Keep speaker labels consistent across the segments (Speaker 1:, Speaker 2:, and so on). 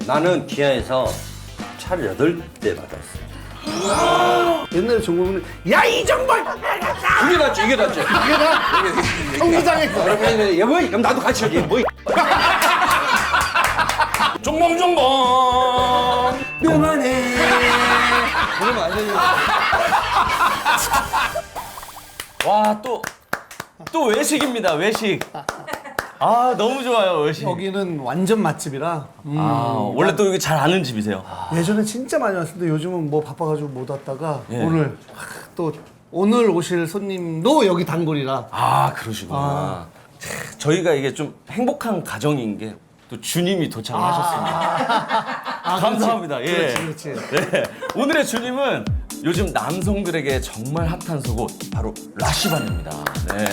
Speaker 1: 나는 기아에서 차를 8대 받았어.
Speaker 2: 옛날에 종범이는 야 이정벌
Speaker 1: 이게 낫지, 이게 낫지.
Speaker 2: 경기장에서
Speaker 1: 그러면 얘 뭐? 그럼 나도 같이 하지. 뭐?
Speaker 3: 종범.
Speaker 1: 그만해. 그러면 안 되는
Speaker 3: 와, 또 외식입니다, 외식. 아, 너무 좋아요, 외식.
Speaker 2: 여기는 완전 맛집이라
Speaker 3: 원래 또 여기 잘 아는 집이세요.
Speaker 2: 예전에 진짜 많이 왔었는데 요즘은 뭐 바빠가지고 못 왔다가
Speaker 3: 예.
Speaker 2: 오늘 오실 손님도 여기 단골이라
Speaker 3: 아, 그러시구나. 저희가 이게 좀 행복한 가정인 게 또 주님이 도착을 하셨습니다. 감사합니다. 예.
Speaker 2: 그렇지.
Speaker 3: 네. 오늘의 주님은 요즘 남성들에게 정말 핫한 속옷 바로 라시반입니다. 네.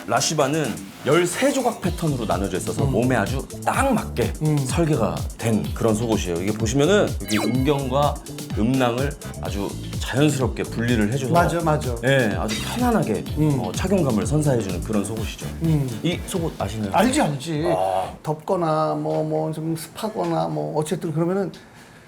Speaker 3: 라시반은 13조각 패턴으로 나눠져 있어서 몸에 아주 딱 맞게 설계가 된 그런 속옷이에요. 이게 보시면은 여기 음경과 음낭을 아주 자연스럽게 분리를 해줘서
Speaker 2: 맞아.
Speaker 3: 네, 아주 편안하게 착용감을 선사해주는 그런 속옷이죠. 이 속옷 아시나요?
Speaker 2: 알지. 덥거나 뭐 좀 습하거나 뭐 어쨌든 그러면은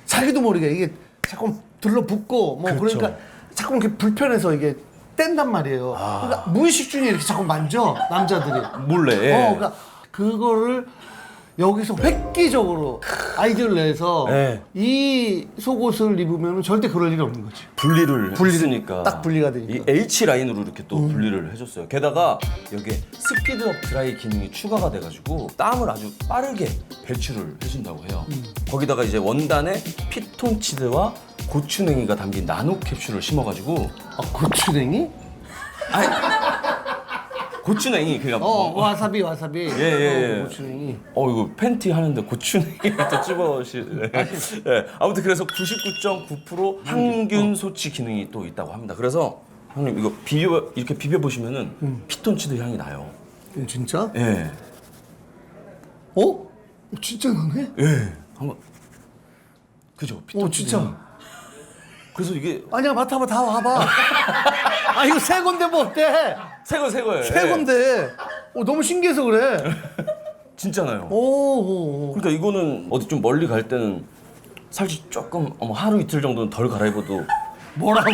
Speaker 2: 자기도 모르게 이게 자꾸 들러붙고 뭐
Speaker 3: 그렇죠.
Speaker 2: 그러니까 자꾸 이렇게 불편해서 이게 뗀단 말이에요. 그러니까 무의식 중에 이렇게 자꾸 만져 남자들이.
Speaker 3: 몰래. 예.
Speaker 2: 그러니까 그거를 여기서 획기적으로 아이디어를 내서
Speaker 3: 네.
Speaker 2: 이 속옷을 입으면 절대 그럴 일이 없는 거지.
Speaker 3: 분리를 했으니까
Speaker 2: 딱 분리가 되니까.
Speaker 3: 이 H 라인으로 이렇게 또 분리를 해줬어요. 게다가 여기에 스피드업 드라이 기능이 추가가 돼가지고 땀을 아주 빠르게 배출을 해준다고 해요. 거기다가 이제 원단에 피톤치드와 고추냉이가 담긴 나노 캡슐을 심어가지고
Speaker 2: 아, 고추냉이?
Speaker 3: 고추냉이 그러니까
Speaker 2: 와사비.
Speaker 3: 예.
Speaker 2: 고추냉이.
Speaker 3: 이거 팬티 하는데 고추냉이를 또 집어실. 네. 아무튼 그래서 99.9% 항균 소치 기능이 또 있다고 합니다. 그래서 형님 이거 이렇게 비벼 보시면은 피톤치드 향이 나요.
Speaker 2: 진짜?
Speaker 3: 예.
Speaker 2: 진짜 나네?
Speaker 3: 예. 한번 그죠? 피톤치드.
Speaker 2: 진짜.
Speaker 3: 향. 그래서 이게
Speaker 2: 아니야, 맡아봐, 다 와봐. 아, 이거 새 건데 뭐 어때?
Speaker 3: 새 거예요.
Speaker 2: 새 건데. 너무 신기해서 그래.
Speaker 3: 진짜나요.
Speaker 2: 오.
Speaker 3: 그러니까 이거는 어디 좀 멀리 갈 때는 살짝 조금 하루 이틀 정도는 덜 갈아입어도
Speaker 2: 뭐라고?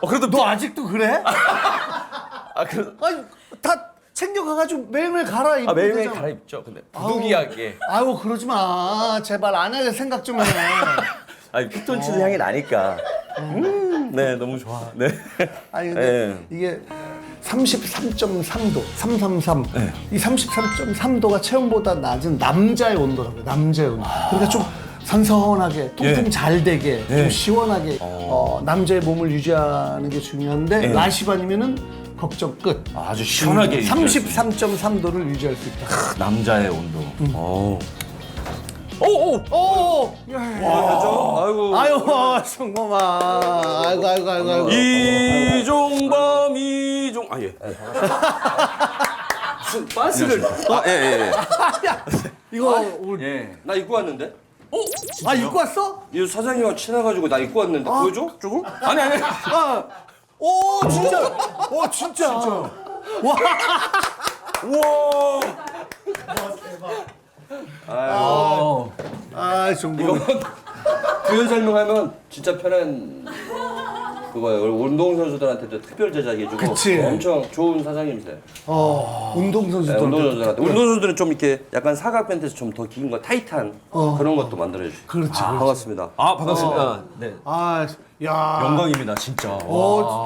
Speaker 3: 그래도
Speaker 2: 너 아직도 그래?
Speaker 3: 그래도
Speaker 2: 아니, 다 챙겨가가지고 매일매일 갈아입고
Speaker 3: 매일매일
Speaker 2: 되잖아.
Speaker 3: 갈아입죠. 근데 부득이하게.
Speaker 2: 아유, 그러지 마. 제발 안 해. 생각 좀 해.
Speaker 3: 피톤치드 향이 나니까. 네, 너무 좋아. 네.
Speaker 2: 아니, 근데 이게 33.3도, 333.
Speaker 3: 네.
Speaker 2: 이 33.3도가 체온보다 낮은 남자의 온도라고요. 남자의 온도. 그러니까 좀 선선하게, 통풍 잘 되게, 좀 시원하게 남자의 몸을 유지하는 게 중요한데 라시반이면은 걱정 끝.
Speaker 3: 아주 시원하게
Speaker 2: 33.3도를 유지할 수 있다.
Speaker 3: 남자의 온도.
Speaker 1: 아이고.
Speaker 2: 아유, 성범아. 아이고.
Speaker 3: 이종범 예.
Speaker 1: 무슨 빤스를. 예.
Speaker 2: 이거
Speaker 1: 예. 나 입고 왔는데?
Speaker 2: 입고 왔어?
Speaker 1: 이 사장님하고 친해가지고 나 입고 왔는데 보여줘? 조금?
Speaker 3: 아니.
Speaker 2: 오, 진짜. 와.
Speaker 3: 우와.
Speaker 2: 정말.
Speaker 1: 그 설명하면 진짜 편한 그거예요. 운동선수들한테도 특별 제작해주고
Speaker 2: 그치.
Speaker 1: 엄청 좋은 사장님이세요.
Speaker 2: 운동선수들.
Speaker 1: 운동선수들한테. 운동선수들은 좀 이렇게 약간 사각 팬티에서 좀 더 긴 거, 타이트한 그런 것도 만들어주시고.
Speaker 2: 그렇지.
Speaker 1: 반갑습니다.
Speaker 3: 반갑습니다. 네.
Speaker 2: 야.
Speaker 3: 영광입니다, 진짜.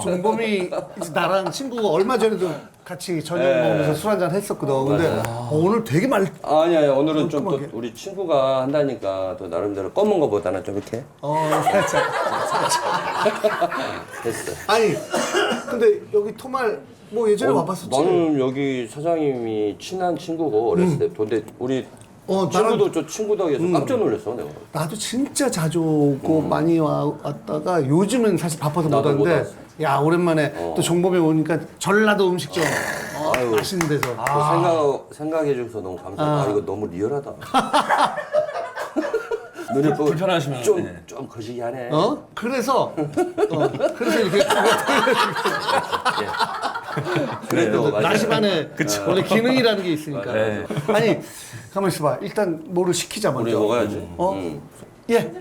Speaker 2: 종범이 나랑 친구가 얼마 전에도 같이 저녁 먹으면서 술 한잔 했었거든. 근데 오늘 되게
Speaker 1: 아니야, 오늘은 좀 또
Speaker 2: 깔끔하게.
Speaker 1: 우리 친구가 한다니까 또 나름대로 검은 거보다는 좀 이렇게
Speaker 2: 살짝.
Speaker 1: 됐어.
Speaker 2: 아니, 근데 여기 토말 뭐 예전에 와봤었지?
Speaker 1: 나는 여기 사장님이 친한 친구고 어렸을 때. 근데 우리 친구도 저 친구 덕에서 깜짝 놀랐어, 내가.
Speaker 2: 나도 진짜 자주 오고 많이 왔다가 요즘은 사실 바빠서 못
Speaker 1: 나도 못
Speaker 2: 왔는데
Speaker 1: 왔어.
Speaker 2: 야, 오랜만에 또 종범이 오니까 전라도 음식점
Speaker 1: 아유.
Speaker 2: 맛있는 데서.
Speaker 1: 생각해줘서 너무 감사하다. 이거 너무 리얼하다. 눈이
Speaker 3: 불편하시면
Speaker 1: 좀 거시기하네.
Speaker 2: 그래서 이렇게
Speaker 1: 그래도
Speaker 2: 나시반에 원래 기능이라는 게 있으니까.
Speaker 3: 네.
Speaker 2: 아니, 가만 있어봐. 일단 뭐를 시키자
Speaker 1: 우리
Speaker 2: 먼저.
Speaker 1: 먹어야지.
Speaker 2: 예.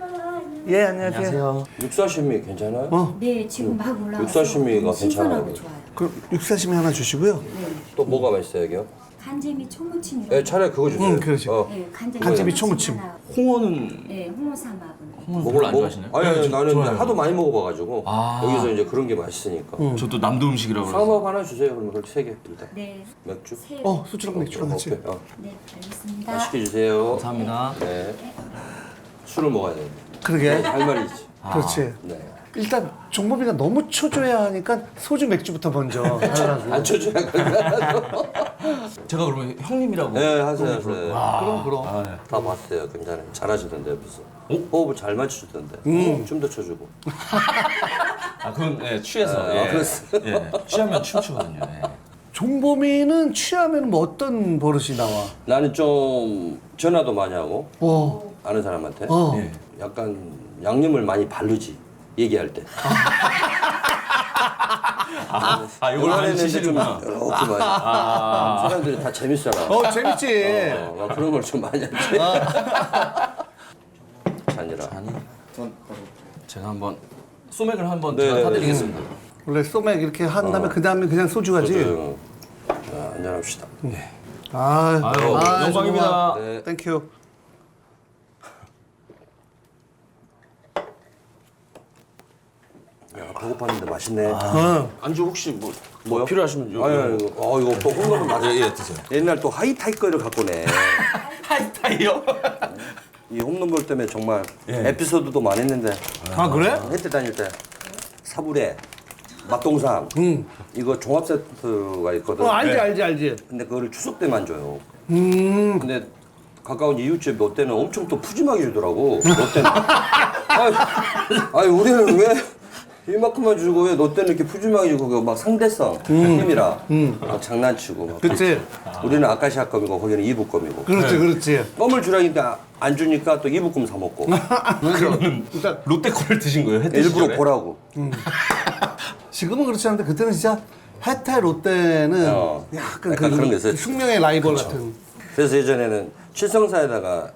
Speaker 2: 예, 안녕하세요.
Speaker 1: 육사시미 괜찮아요?
Speaker 4: 네, 지금 막 올라와서
Speaker 1: 육사시미가
Speaker 4: 너무 신선하고
Speaker 1: 괜찮아요.
Speaker 4: 좋아요.
Speaker 2: 그럼 육사시미 하나 주시고요.
Speaker 1: 또 뭐가 맛있어요, 여기요?
Speaker 4: 간재미 초무침이라고.
Speaker 1: 네, 차라리 그거 주세요.
Speaker 2: 그러지.
Speaker 4: 네,
Speaker 2: 간재미 초무침.
Speaker 4: 하나.
Speaker 3: 홍어는
Speaker 4: 네, 홍어삼합은.
Speaker 3: 별로 안 좋아하시나요?
Speaker 1: 아니, 나는
Speaker 3: 좋아요.
Speaker 1: 하도 많이 먹어봐가지고 여기서 이제 그런 게 맛있으니까.
Speaker 3: 저도 남도 음식이라고 그래서.
Speaker 1: 삼합 하나 주세요. 그러면 그렇게 3개 일단.
Speaker 4: 네,
Speaker 1: 맥주.
Speaker 4: 세.
Speaker 2: 소주랑 맥주랑 같이.
Speaker 1: 오케이.
Speaker 4: 네, 알겠습니다.
Speaker 1: 맛있게 주세요.
Speaker 3: 감사합니다.
Speaker 1: 네. 술을 먹어야 돼.
Speaker 2: 그러게.
Speaker 1: 할 말이지.
Speaker 2: 그렇지.
Speaker 1: 네.
Speaker 2: 일단 종범이가 너무 초조해야 하니까 소주 맥주부터 먼저 하라고.
Speaker 1: 안 쳐줘야 된다.
Speaker 3: 제가 그러면 형님이라고.
Speaker 1: 네, 하세요.
Speaker 2: 그럼.
Speaker 1: 다 봤어요. 굉장히 잘하시던데 옆에서. 호흡을 잘 맞추시던데. 춤도 춰주고.
Speaker 3: 아 그건 예, 취해서.
Speaker 1: 아,
Speaker 3: 예.
Speaker 1: 그랬어.
Speaker 3: 예. 취하면 춤추거든요. 예.
Speaker 2: 종범이는 취하면 뭐 어떤 버릇이 나와?
Speaker 1: 나는 좀 전화도 많이 하고 아는 사람한테
Speaker 3: 예.
Speaker 1: 약간 양념을 많이 바르지 얘기할 때.
Speaker 3: 이걸 안 치시는구나.
Speaker 1: 이렇게 많이. 사람들이 다 재밌잖아.
Speaker 2: 재밌지.
Speaker 1: 막 그런 걸 좀 많이 하지. 잔이라.
Speaker 3: 제가 한번 소맥을 한번
Speaker 1: 네,
Speaker 3: 제가
Speaker 1: 네,
Speaker 3: 타드리겠습니다.
Speaker 2: 원래 소맥 이렇게 한 다음에 그 다음에 그냥 소주 가지.
Speaker 1: 자, 한잔합시다.
Speaker 2: 아유,
Speaker 3: 영광입니다.
Speaker 1: 네.
Speaker 2: 땡큐.
Speaker 1: 야, 배고팠는데 맛있네.
Speaker 3: 안주 혹시
Speaker 1: 뭐요?
Speaker 3: 필요하시면 요.
Speaker 1: 아니, 이거 또 홈런은 맞아.
Speaker 3: 예, 드세요.
Speaker 1: 옛날 또 하이타이 거를 갖고 네.
Speaker 3: 하이타이요?
Speaker 1: 이 홈런 볼 때문에 정말 에피소드도 많았는데.
Speaker 2: 그래?
Speaker 1: 혜태 다닐 때 사부래, 맛동산 이거 종합 세트가 있거든.
Speaker 2: 알지.
Speaker 1: 근데 그거를 추석 때만 줘요. 근데 가까운 이웃집 롯데는 엄청 또 푸짐하게 주더라고. 롯데는. 아니 우리는 왜 이만큼만 주고 왜 롯데는 이렇게 푸짐하게 주고 그거 막 상대성 힘이라 막 장난치고. 막.
Speaker 2: 그치.
Speaker 1: 우리는 아카시아 껌이고 거기는 이북껌이고.
Speaker 2: 그렇지.
Speaker 1: 껌을 주라니까 안 주니까 또 이북껌 사 먹고.
Speaker 3: 그러면
Speaker 2: 일단
Speaker 3: 롯데 거를 드신 거예요? 혜태
Speaker 1: 일부러
Speaker 3: 시절에?
Speaker 1: 보라고.
Speaker 2: 지금은 그렇지 않은데 그때는 진짜 혜태 롯데는 약간
Speaker 1: 그런 게 있어요.
Speaker 2: 숙명의 라이벌 같은.
Speaker 1: 그래서 예전에는 칠성사에다가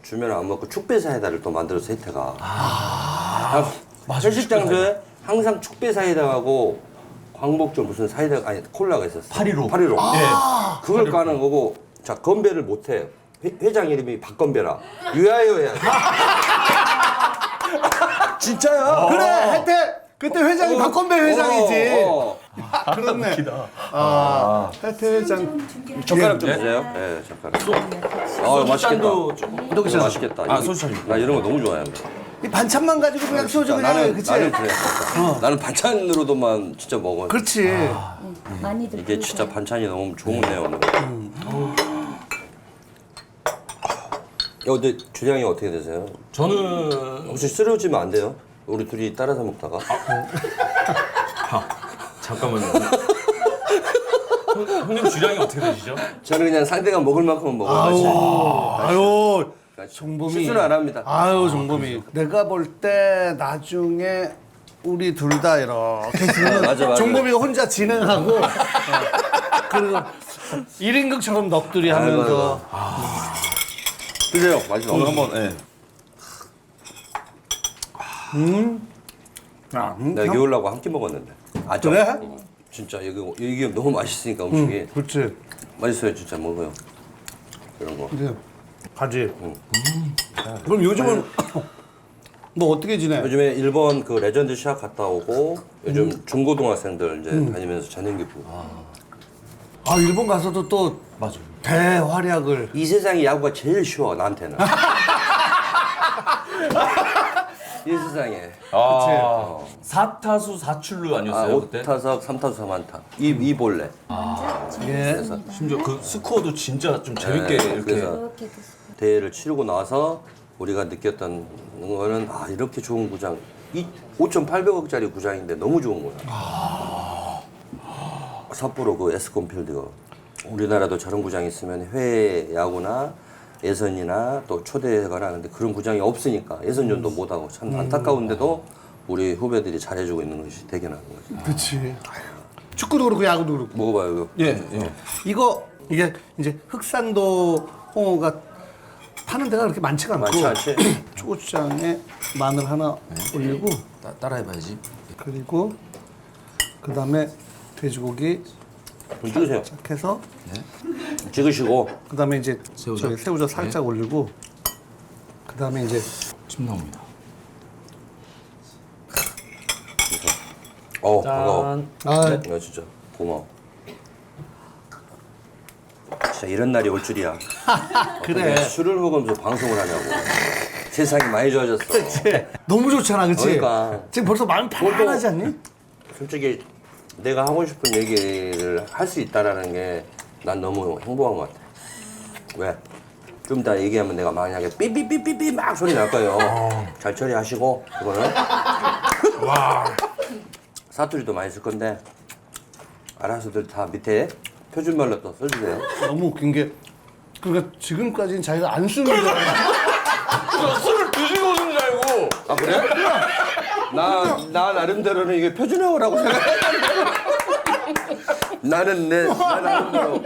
Speaker 1: 주면 안 먹고 축배사이다를 또 만들어서 혜태가. 회식장소에 항상 축배사이다하고 광복절 무슨 사이다 아니 콜라가 있었어.
Speaker 3: 815.
Speaker 1: 815. 그걸 까는 거고 자 건배를 못 해요. 회장 이름이 박건배라. 유아요 해야 돼. 진짜야.
Speaker 2: 그래, 혜태 그때 회장이 박건배 회장이지. 그렇네. 혜태 회장.
Speaker 1: 젓가락 좀 주세요. 네, 젓가락. 맛있겠다.
Speaker 3: 소주잔도
Speaker 1: 맛있겠다.
Speaker 3: 소주잔.
Speaker 1: 나 이런 거 너무 좋아해요.
Speaker 2: 이 반찬만 가지고 그냥 소주 그냥 해, 그치?
Speaker 1: 나는 그래. 나는 반찬으로도만 진짜 먹어.
Speaker 2: 그렇지.
Speaker 4: 많이들
Speaker 1: 이게 진짜 반찬이 너무 좋네요 오늘. 근데 주량이 어떻게 되세요?
Speaker 3: 저는
Speaker 1: 혹시 쓰러지면 안 돼요? 우리 둘이 따라서 먹다가.
Speaker 3: 잠깐만요. 형님 주량이 어떻게 되시죠?
Speaker 1: 저는 그냥 상대가 먹을 만큼은 먹어야지.
Speaker 2: 아유, 종범이.
Speaker 1: 실수는 안 합니다.
Speaker 2: 아유, 종범이. 내가 볼 때 나중에 우리 둘 다 이렇게 들으면
Speaker 1: 맞아.
Speaker 2: 종범이가 혼자 진행하고 그리고 1인극처럼 넋두리 하면서
Speaker 1: 드세요. 맛있어.
Speaker 3: 오늘 한번 예.
Speaker 1: 내가 겨울라고 한 끼 먹었는데.
Speaker 2: 그래?
Speaker 1: 진짜 이게 너무 맛있으니까 음식이.
Speaker 2: 그렇지.
Speaker 1: 맛있어요 진짜 먹어요. 이런 거.
Speaker 2: 이제 가지. 그럼 요즘은 뭐 어떻게 지내?
Speaker 1: 요즘에 일본 그 레전드 시합 갔다 오고 요즘 중고등학생들 이제 다니면서 재능기부.
Speaker 2: 아 일본 가서도 또
Speaker 3: 맞아요.
Speaker 2: 대활약을.
Speaker 1: 이 세상에 야구가 제일 쉬워 나한테는. 이 세상에.
Speaker 3: 4타수 4출루 아니었어요 그때?
Speaker 1: 5타석 3타수 4안타. 이 볼래.
Speaker 2: 예.
Speaker 3: 심지어 그 스코어도 진짜 좀 재밌게 이렇게.
Speaker 1: 그래서
Speaker 4: 이렇게 드세요.
Speaker 1: 대회를 치르고 나서 우리가 느꼈던 거는 이렇게 좋은 구장 5,800억짜리 구장인데 너무 좋은 거야. 삿포로 그 에스콘 필드가 우리나라도 저런 구장이 있으면 해외 야구나 예선이나 또 초대하거나 근데 그런 구장이 없으니까 예선전도 못하고 참 안타까운데도 우리 후배들이 잘해주고 있는 것이 대견한 거지.
Speaker 2: 그렇지. 축구도 그렇고 야구도 그렇고.
Speaker 1: 먹어봐요 이거.
Speaker 3: 예.
Speaker 2: 이게 이제 흑산도 홍어가 파는 데가 그렇게 많지가 않고
Speaker 1: 많지 않지?
Speaker 2: 초고추장에 마늘 하나 올리고
Speaker 3: 따라해봐야지.
Speaker 2: 그리고 그 다음에 돼지고기
Speaker 1: 좀 찍으세요.
Speaker 2: 딱 해서
Speaker 1: 찍으시고
Speaker 2: 그 다음에 이제
Speaker 3: 새우젓?
Speaker 2: 저기 새우젓 살짝 올리고 그 다음에 이제
Speaker 3: 침 나옵니다.
Speaker 1: 반가워.
Speaker 2: 아
Speaker 1: 네, 진짜 고마워. 진짜 이런 날이 올 줄이야.
Speaker 2: 그래
Speaker 1: 술을 먹으면서 방송을 하냐고. 세상이 많이 좋아졌어.
Speaker 2: 너무 좋잖아 그치?
Speaker 1: 그러니까.
Speaker 2: 지금 벌써 마음 편안하지 않니?
Speaker 1: 솔직히 내가 하고 싶은 얘기를 할 수 있다라는 게 난 너무 행복한 것 같아. 왜? 좀 이따 얘기하면 내가 만약에 삐삐삐삐삐 막 소리 날 거예요. 잘 처리하시고 그거는. 사투리도 많이 쓸 건데 알아서들 다 밑에 표준말로 또 써주세요.
Speaker 2: 너무 웃긴 게 그러니까 지금까지는 자기가 안 쓰는 줄 알아.
Speaker 3: 술을 드시고 오신 줄 알고.
Speaker 1: 아 그래? 나 나름대로는 이게 표준어라고 생각해. 나는 나 나름대로.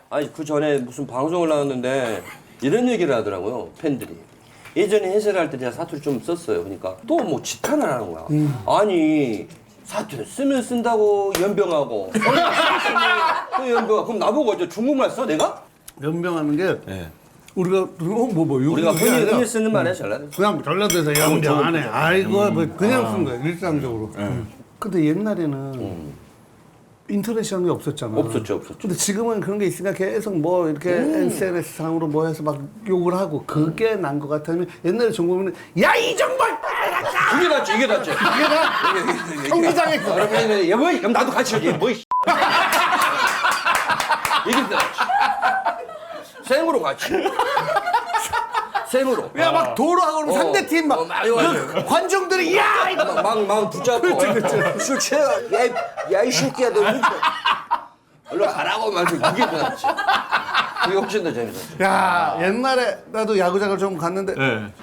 Speaker 1: 아니 그 전에 무슨 방송을 나왔는데 이런 얘기를 하더라고요 팬들이. 예전에 해설을 할 때 제가 사투리 좀 썼어요. 그러니까 또 뭐 지탄을 하는 거야. 아니 사투리 쓰면 쓴다고 연병하고 또 연병하고 그럼 나보고 이제 중국말 써 내가?
Speaker 2: 연병하는 게
Speaker 3: 네.
Speaker 2: 우리가
Speaker 1: 우리가 흔히 쓰는 말이야 전라도.
Speaker 2: 그냥 전라도에서 연병 안 해. 아이고 뭐 그냥 쓴 거야 일상적으로. 근데 옛날에는 인터넷이라는 게 없었잖아.
Speaker 1: 없었죠.
Speaker 2: 근데 지금은 그런 게 있으니까 계속 뭐 이렇게 SNS 상으로 뭐 해서 막 욕을 하고 그게 난 것 같으면 옛날에 정보면은 야 이정벌
Speaker 1: 이게 낫지 이게 낫지.
Speaker 2: 경기장에서
Speaker 1: 그러면 여보 그럼 나도 같이 하지 뭐 이게 더 낫지. 생으로 같이. 생으로.
Speaker 2: 야 막 도로하고 그러면 상대팀 막
Speaker 1: 맞아.
Speaker 2: 관중들이 야 이거
Speaker 1: 막 붙잡고 술 취해 야이 새끼야 너 얼른 가라고 막 이게 더 낫지. 그게 훨씬 더 재밌었지.
Speaker 2: 야 옛날에 나도 야구장을 좀 갔는데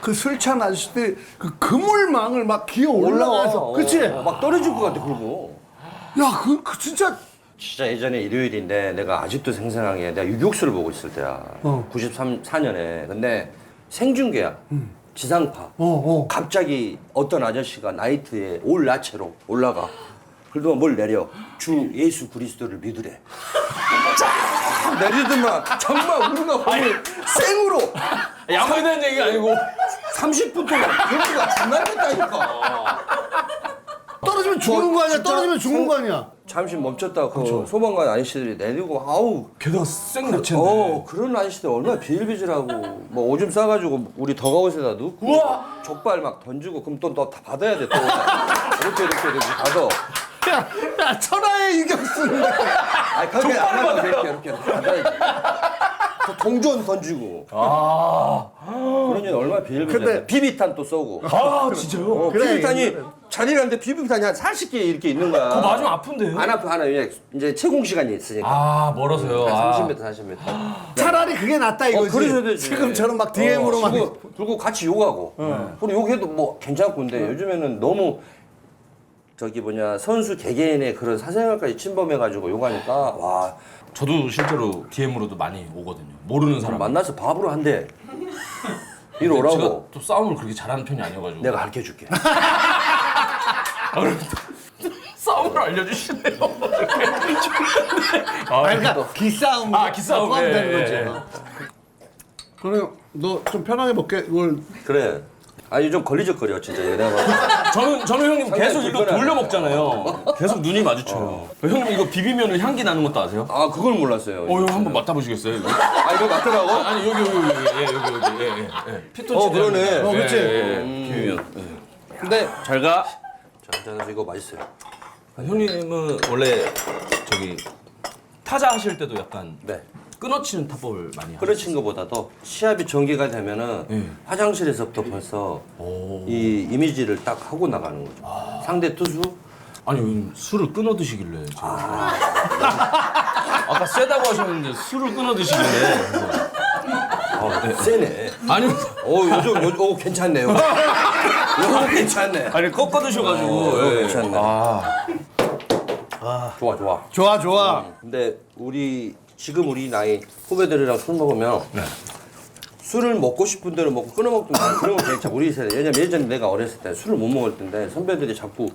Speaker 2: 그 술 취한 아저씨들이 그 그물망을 막 기어 올라가서 그치?
Speaker 1: 막 떨어질 것 같아 그러고.
Speaker 2: 야 그 진짜
Speaker 1: 진짜 예전에 일요일인데 내가 아직도 생생하게 내가 유격수를 보고 있을 때야. 94년에. 근데 생중계야. 지상파. 갑자기 어떤 아저씨가 나이트에 올 나체로 올라가. 그러더만 뭘 내려. 주 예수 그리스도를 믿으래. 쫙 내리더만 정말 우리가 오늘 생으로
Speaker 3: 야구에 대한 얘기가 아니고
Speaker 1: 30분 동안 경기가 중단됐다니까.
Speaker 2: 떨어지면 죽는 거 아니야?
Speaker 1: 진짜
Speaker 2: 떨어지면 죽는 거 아니야?
Speaker 1: 잠시 멈췄다 그 소방관 아저씨들이 내리고 아우
Speaker 3: 게다가 쌩 넣친데.
Speaker 1: 그런 아저씨들 얼마나 비일비질하고 뭐 오줌 싸가지고 우리 덕아웃에다 넣고
Speaker 3: 우와!
Speaker 1: 족발 막 던지고 그럼 또 너 다 받아야 돼 또 이렇게 받아.
Speaker 2: 야 천하의 유격수인데
Speaker 1: 아니 그렇게 안 하고 이렇게 받아야지. 또 동전 던지고 그러니 얼마나 비일비질.
Speaker 2: 근데-
Speaker 1: 비비탄 또 쏘고.
Speaker 3: 아 진짜요?
Speaker 2: 그래,
Speaker 1: 비비탄이 자리라는데 비비탄이 한 40개 이렇게 있는 거야.
Speaker 3: 그거 맞으면 아픈데요?
Speaker 1: 안 아파 이제 채공 시간이 있으니까.
Speaker 3: 아 멀어서요.
Speaker 1: 한 30m 40m.
Speaker 2: 차라리 그게 낫다 이거지.
Speaker 1: 그러셔야 되지.
Speaker 2: 지금처럼 막 DM으로 막
Speaker 1: 그리고 같이 욕하고. 그리고 욕해도 뭐 괜찮고 근데 요즘에는 너무 저기 선수 개개인의 그런 사생활까지 침범해가지고 욕하니까 와
Speaker 3: 저도 실제로 DM으로도 많이 오거든요. 모르는 사람.
Speaker 1: 만나서 밥으로 한대. 이리
Speaker 3: 제가
Speaker 1: 오라고.
Speaker 3: 또 싸움을 그렇게 잘하는 편이 아니어가지고.
Speaker 1: 내가 가르쳐줄게.
Speaker 3: 싸움을 알려주시네요.
Speaker 2: 그러니까 기싸움
Speaker 3: 기싸움,
Speaker 2: 포함되는
Speaker 3: 예,
Speaker 2: 거지.
Speaker 3: 예.
Speaker 2: 그래 너 좀 편하게 먹게 이걸
Speaker 1: 그래. 아니 좀 걸리적거려 진짜 내가.
Speaker 3: 저는 형님
Speaker 1: 상당히
Speaker 3: 계속 이거
Speaker 1: 불편하네.
Speaker 3: 돌려 먹잖아요. 계속 눈이 마주쳐요. 형님 이거 비비면 향기 나는 것도 아세요?
Speaker 1: 아 그걸 몰랐어요.
Speaker 3: 형 한번 맡아보시겠어요? 이거?
Speaker 1: 아 이거 맞더라고?
Speaker 3: 아니 여기 피톤치드.
Speaker 1: 그러네.
Speaker 2: 그치?
Speaker 3: 비비면.
Speaker 2: 근데
Speaker 1: 잘 가. 자 한잔해서 이거 맛있어요.
Speaker 3: 형님은 원래 저기 타자 하실 때도 약간
Speaker 1: 네.
Speaker 3: 끊어치는 타법을 많이 하세요.
Speaker 1: 그렇친 것보다도 시합이 전개가 되면은 화장실에서부터 벌써 이 이미지를 딱 하고 나가는 거죠. 상대 투수
Speaker 3: 아니 형님 술을 끊어 드시길래 제가 아까 세다고 하셨는데 술을 끊어 드시길래
Speaker 1: 세네.
Speaker 3: 아니
Speaker 1: 요즘 괜찮네요. 요거 괜찮네.
Speaker 3: 아니 꺾어 드셔가지고
Speaker 1: 괜찮네. 좋아.
Speaker 2: 좋아
Speaker 1: 근데 우리 지금 우리 나이 후배들이랑 술 먹으면 술을 먹고 싶은 대로 먹고 끊어 먹든 그런 건 괜찮아. 우리 세대. 왜냐면 예전에 내가 어렸을 때 술을 못 먹을 텐데 선배들이 자꾸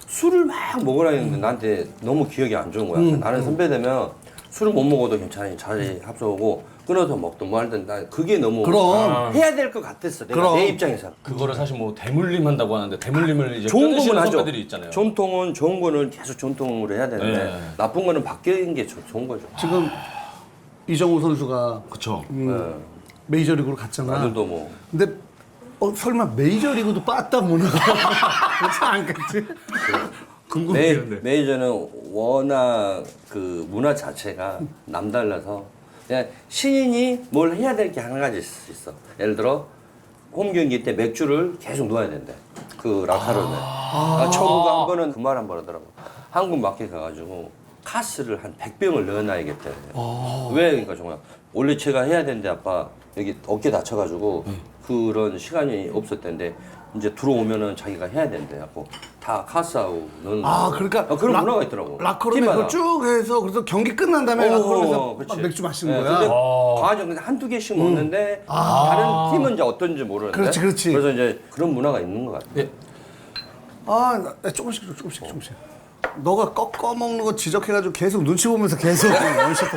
Speaker 1: 술을 막 먹으라 했는데 나한테 너무 기억이 안 좋은 거야. 나는 선배 되면 술을 못 먹어도 괜찮으니 자리 합석하고 끊어서 먹든 뭐 하든 난 그게 너무
Speaker 2: 그럼.
Speaker 1: 해야 될 것 같았어. 내가
Speaker 2: 그럼.
Speaker 1: 내 입장에서.
Speaker 3: 그거를 사실 뭐 대물림 한다고 하는데 대물림을 이제
Speaker 1: 좋은
Speaker 3: 끊으시는
Speaker 1: 거면 하죠.
Speaker 3: 선배들이 있잖아요.
Speaker 1: 전통은 좋은 거는 계속 전통으로 해야 되는데
Speaker 3: 네.
Speaker 1: 나쁜 거는 바뀌는 게 좋은 거죠.
Speaker 2: 지금 이정우 선수가
Speaker 3: 그렇죠.
Speaker 2: 메이저리그로 갔잖아.
Speaker 1: 아들도 뭐
Speaker 2: 근데 설마 메이저리그도 빠따 문화가 그렇지 않겠지? 궁금해요.
Speaker 1: 메이저는 워낙 그 문화 자체가 남달라서 그냥 신인이 뭘 해야 될 게 한 가지 있어. 예를 들어 홈 경기 때 맥주를 계속 놓아야 된대. 그 라카룸에. 처우가 한 번은 그 말 한 번 하더라고. 한국 마켓 가가지고 카스를 한 100병을 넣어놔야겠대. 왜? 그러니까 정말 원래 제가 해야 되는데 아빠 여기 어깨 다쳐가지고 그런 시간이 없었던데 이제 들어오면은 자기가 해야 된대. 하고 다 카스하고 넣는.
Speaker 2: 그러니까
Speaker 1: 그런 문화가 있더라고.
Speaker 2: 라커룸에
Speaker 1: 팀마다.
Speaker 2: 그걸 쭉 해서 그래서 경기 끝난 다음에 라커룸에서
Speaker 1: 그치.
Speaker 2: 막 맥주 마시는
Speaker 1: 네,
Speaker 2: 거야.
Speaker 1: 근데 과정 그냥 한두 개씩 먹는데 다른 팀은 이제 어떤지 모르는데.
Speaker 2: 그렇지, 그렇지.
Speaker 1: 그래서 이제 그런 문화가 있는 것 같아.
Speaker 3: 예.
Speaker 2: 나 조금씩. 너가 꺾어 먹는 거 지적해가지고 계속 눈치 보면서 계속 원샷.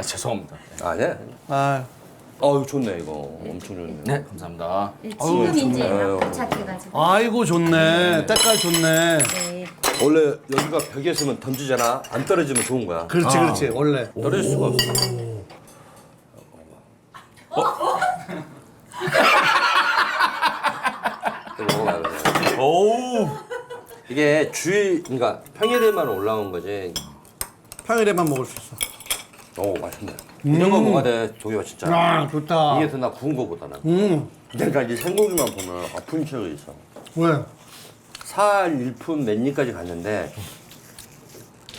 Speaker 3: 죄송합니다.
Speaker 1: 아니야.
Speaker 2: 아,
Speaker 1: 좋네 이거. 엄청 좋네.
Speaker 3: 네, 감사합니다.
Speaker 4: 네, 지금 이제
Speaker 1: 좋네요.
Speaker 4: 막 도착해가지고.
Speaker 2: 아이고 좋네. 때깔 좋네.
Speaker 4: 네.
Speaker 1: 원래 여기가 벽에 있으면 던지잖아. 안 떨어지면 좋은 거야.
Speaker 2: 그렇지, 원래.
Speaker 1: 떨어질 수가 없어. 또 먹어봐요. 그냥.
Speaker 3: 오.
Speaker 1: 이게 그러니까 평일에만 올라온 거지.
Speaker 2: 평일에만 먹을 수 있어.
Speaker 1: 오 맛있네. 이런 거 먹어야 돼, 조기가 진짜.
Speaker 2: 아, 좋다.
Speaker 1: 이게 더 나 구운 거보다는. 내가 이제 생고기만 보면 아픈 적이 있어.
Speaker 2: 왜?
Speaker 1: 살 일품 맨니까지 갔는데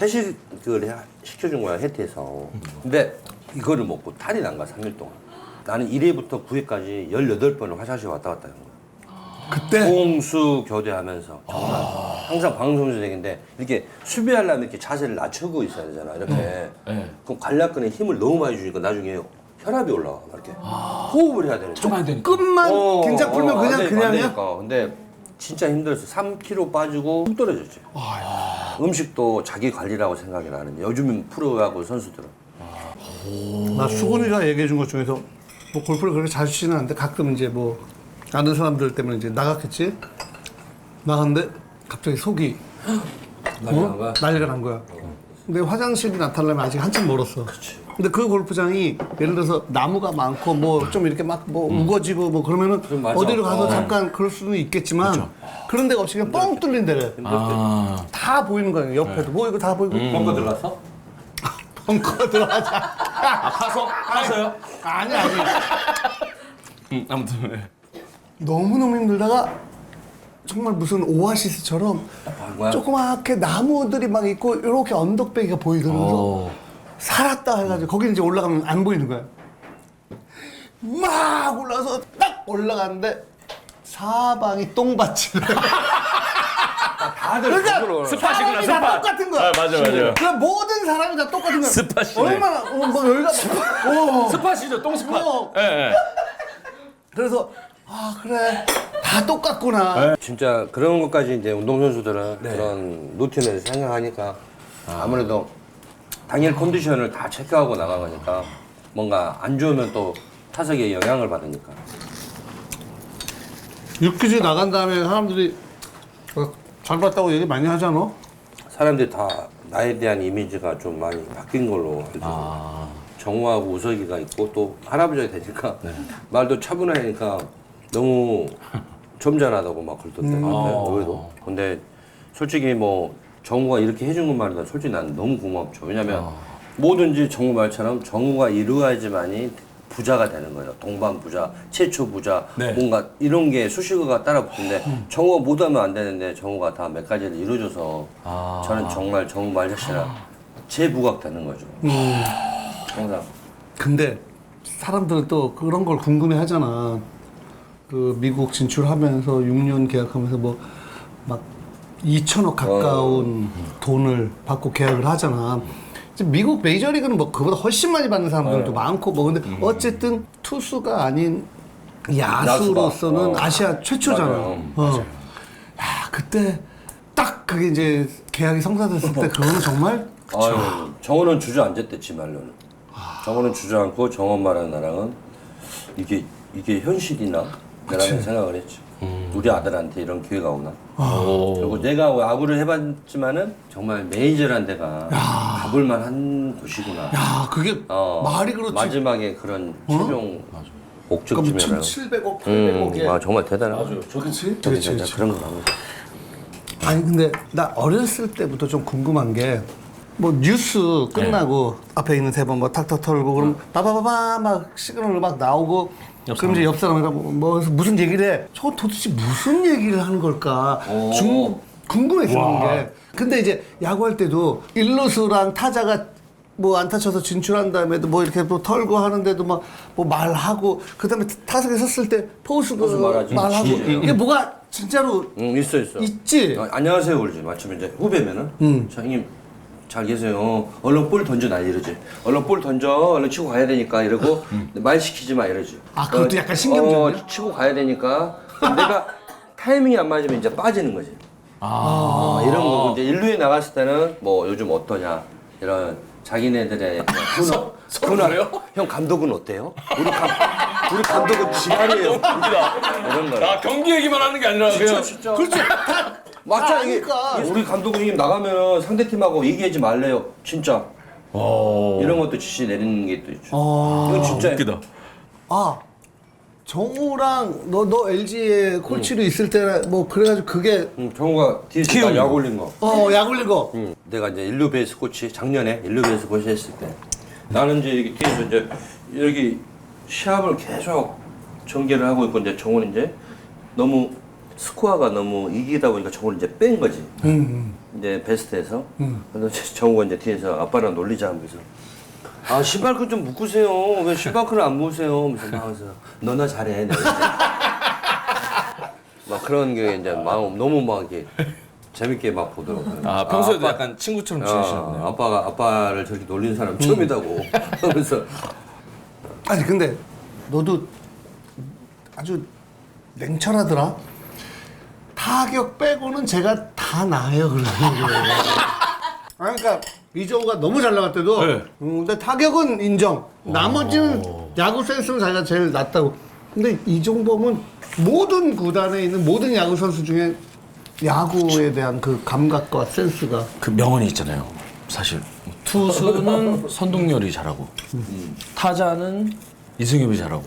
Speaker 1: 회식을 시켜준 거야, 혜태에서. 근데 이거를 먹고 탈이 난 거야, 3일 동안. 나는 1회부터 9회까지 18번을 화장실 왔다 갔다 한 거야.
Speaker 2: 그때?
Speaker 1: 홍수 교대하면서 정말 항상 방송적인데 이렇게 수비하려면 이렇게 자세를 낮추고 있어야 되잖아, 이렇게.
Speaker 3: 네.
Speaker 1: 그럼 관략근에 힘을 너무 많이 주니까 나중에 혈압이 올라와, 막 이렇게. 호흡을 해야 되는데.
Speaker 3: 좀 안 되니까.
Speaker 2: 끝만 긴장 풀면
Speaker 1: 안
Speaker 2: 그냥
Speaker 1: 되니까, 안
Speaker 2: 그냥이야?
Speaker 1: 되니까. 근데 진짜 힘들었어. 3kg 빠지고 뚝 떨어졌지. 음식도 자기 관리라고 생각이 나는데 요즘은 프로하고 선수들은.
Speaker 2: 나 수근이가 얘기해 준 것 중에서 뭐 골프를 그렇게 자주 치는 않는데 가끔 이제 뭐 아는 사람들 때문에 이제 나갔겠지? 나갔는데 갑자기 속이
Speaker 1: 난리난 거야?
Speaker 2: 난리가 난 거야. 근데 화장실이 나타나려면 아직 한참 멀었어. 근데 그 골프장이 예를 들어서 나무가 많고 뭐 좀 이렇게 막 뭐 우거지고 뭐 그러면은
Speaker 1: 맞아.
Speaker 2: 어디로 가서 잠깐 그럴 수는 있겠지만 그런 데가 없이 그냥 뻥 뚫린 데래. 다 보이는 거야. 옆에도 보이고 다 보이고.
Speaker 1: 벙커 들어갔어?
Speaker 2: 벙커 들어가자.
Speaker 3: 하서요?
Speaker 2: 아니.
Speaker 3: 아무튼. 네.
Speaker 2: 너무너무 힘들다가 정말 무슨 오아시스처럼
Speaker 1: 뭐야?
Speaker 2: 조그맣게 나무들이 막 있고 이렇게 언덕배기가 보이더라고요. 살았다 해가지고 거기 이제 올라가면 안 보이는 거야. 막 올라가서 딱 올라가는데 사방이 똥밭이래.
Speaker 1: 다들
Speaker 2: 그러니까
Speaker 1: 그걸로
Speaker 3: 스팟이구나,
Speaker 2: 사람이 다
Speaker 3: 스팟.
Speaker 2: 똑같은 거야.
Speaker 3: 맞아요.
Speaker 2: 그러니까 모든 사람이 다 똑같은 거야.
Speaker 3: 스팟이네.
Speaker 2: 얼마나 뭐 여기가
Speaker 3: 스팟이죠, 똥스팟.
Speaker 2: 어.
Speaker 3: 예, 예.
Speaker 2: 그래서 그래 다 똑같구나.
Speaker 1: 진짜 그런 것까지 이제 운동선수들은 그런 루틴을 생각하니까 아무래도 당일 컨디션을 다 체크하고 나가니까 뭔가 안 좋으면 또 타석에 영향을 받으니까.
Speaker 2: 유퀴즈 나간 다음에 사람들이 잘 봤다고 얘기 많이 하잖아.
Speaker 1: 사람들이 다 나에 대한 이미지가 좀 많이 바뀐 걸로 알고 있어요. 정우하고 우석이가 있고 또 할아버지가 되니까 말도 차분하니까 너무 점잖하다고 막 그러던데. 그래도. 근데 솔직히 뭐 정우가 이렇게 해준 것만으로도 솔직히 난 너무 고맙죠. 왜냐면 뭐든지 정우 말처럼 정우가 이루어야지만이 부자가 되는 거예요. 동반 부자, 최초 부자,
Speaker 3: 네.
Speaker 1: 뭔가 이런 게 수식어가 따라 붙는데 정우가 못하면 안 되는데 정우가 다 몇 가지를 이루어줘서 저는 정말 정우 말 자체가 재부각되는 거죠. 항상.
Speaker 2: 근데 사람들은 또 그런 걸 궁금해 하잖아. 그 미국 진출하면서 6년 계약하면서 뭐 막 2천억 가까운 돈을 받고 계약을 하잖아. 이제 미국 메이저리그는 뭐 그보다 훨씬 많이 받는 사람들도 많고 뭐 근데 어쨌든 투수가 아닌 야수로서는
Speaker 1: 야수가.
Speaker 2: 아시아 최초잖아.
Speaker 1: 맞아요.
Speaker 2: 야 그때 딱 그게 이제 계약이 성사됐을 때 그거는 정말
Speaker 1: 아유, 정원은 주저앉았댔지 말로는. 정원은 주저앉고 정원만한 나랑은 이게 현실이나? 라는 생각을 했지. 우리 아들한테 이런 기회가 오나? 그리고 내가 야구를 해봤지만은 정말 메이저란 데가 가볼만 한 곳이구나.
Speaker 2: 야 그게 말이 그렇지.
Speaker 1: 마지막에 그런 최종
Speaker 2: 그럼
Speaker 1: 목적지면은
Speaker 2: 1,700억, 800억에.
Speaker 1: 아 정말 대단하죠.
Speaker 2: 그렇지?
Speaker 1: 진짜 그런 거 나오죠.
Speaker 2: 아니 근데 나 어렸을 때부터 좀 궁금한 게 뭐 뉴스 끝나고 앞에 있는 대본 뭐 탁탁 털고 그럼 빠바바바 막 시그널 막 나오고 그럼 이제 옆 사람이랑 뭐 무슨 얘기를 해. 저 도대체 무슨 얘기를 하는 걸까? 궁금했었는 게. 근데 이제 야구할 때도 일루수랑 타자가 뭐 안타 쳐서 진출한 다음에도 뭐 이렇게 또 털고 하는데도 막 뭐 말하고 그다음에 타석에 섰을 때 포수
Speaker 1: 말하지.
Speaker 2: 말하고 이게 뭐가 진짜로
Speaker 1: 있어.
Speaker 2: 있지.
Speaker 1: 안녕하세요 그러지. 마침 이제 후배면은 형님 잘 계세요. 얼른 볼 던져놔 이러지. 얼른 볼 던져. 얼른 치고 가야 되니까 이러고 말 시키지 마 이러지.
Speaker 2: 아, 그것도 약간 신경전이야?
Speaker 1: 치고 가야 되니까 내가 타이밍이 안 맞으면 이제 빠지는 거지. 이런 거고 이제 일루에 나갔을 때는 뭐 요즘 어떠냐 이런 자기네들의
Speaker 3: 서로요?
Speaker 1: 형 감독은 어때요? 우리 감독은 지랄이에요. 이런 거.
Speaker 3: 아 경기 얘기만 하는 게 아니라 그냥
Speaker 1: 진짜.
Speaker 2: 그렇지.
Speaker 1: 맞잖아 이게
Speaker 2: 그러니까.
Speaker 1: 우리 감독님 나가면 상대팀하고 얘기하지 말래요 진짜 이런 것도 지시 내리는 게 또 있죠. 이건 진짜
Speaker 3: 웃기다.
Speaker 2: 아 정우랑 너 LG에 코치로 있을 때 뭐 그래가지고 그게
Speaker 1: 정우가 뒤에서 나 약 올린 거.
Speaker 2: 약 올린 거.
Speaker 1: 내가 이제 일루 베이스 코치 작년에 일루 베이스 코치 했을 때 나는 이제 여기 뒤에서 이제 여기 시합을 계속 전개를 하고 있고 이제 정우는 이제 너무 스코어가 너무 이기다 보니까 정우를 이제 뺀 거지. 이제 베스트에서. 그래서 정우가 이제 뒤에서 아빠랑 놀리자 하면서 아 신발끈 좀 묶으세요. 왜 신발끈을 안 묶으세요? 하면서 너나 잘해. 내가 이제. 막 그런 게 이제 마음 너무 막 이렇게 재밌게 막 보더라고요.
Speaker 3: 아 평소에도 약간 친구처럼 지내시는데요.
Speaker 1: 아빠를 저렇게 놀리는 사람 처음이다고 하면서
Speaker 2: 아니 근데 너도 아주 냉철하더라. 타격 빼고는 제가 다 나아요 그러는 거예요. 그러니까 이정우가 너무 잘 나갈 때도
Speaker 3: 네.
Speaker 2: 근데 타격은 인정. 나머지는 야구 센스는 자기가 제일 낫다고. 근데 이종범은 모든 구단에 있는 모든 야구 선수 중에 야구에 대한 그 감각과 센스가
Speaker 3: 그 명언이 있잖아요. 사실 투수는 선동열이 잘하고 타자는 이승엽이 잘하고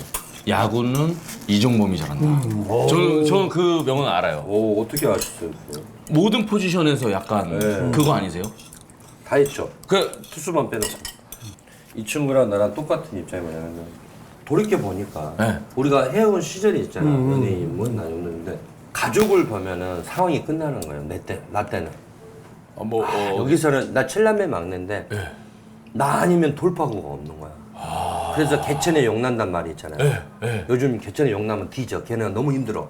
Speaker 3: 야구는 이종범이 잘한다. 저는 그 명언 알아요.
Speaker 1: 오 어떻게 아셨어요? 그거?
Speaker 3: 모든 포지션에서 약간 그거 아니세요?
Speaker 1: 다 했죠.
Speaker 3: 그
Speaker 1: 투수만 빼놓고 이 친구랑 나랑 똑같은 입장이냐면 돌이켜 보니까
Speaker 3: 네.
Speaker 1: 우리가 해온 시절이 있잖아. 연예인은 아니었는데 가족을 보면은 상황이 끝나는 거예요. 나 때는 여기서는 나 7남매 막내인데 나 아니면 돌파구가 없는 거야. 그래서 개천에 욕난단 말이 있잖아요. 요즘 개천에 욕나면 뒤져. 걔네가 너무 힘들어.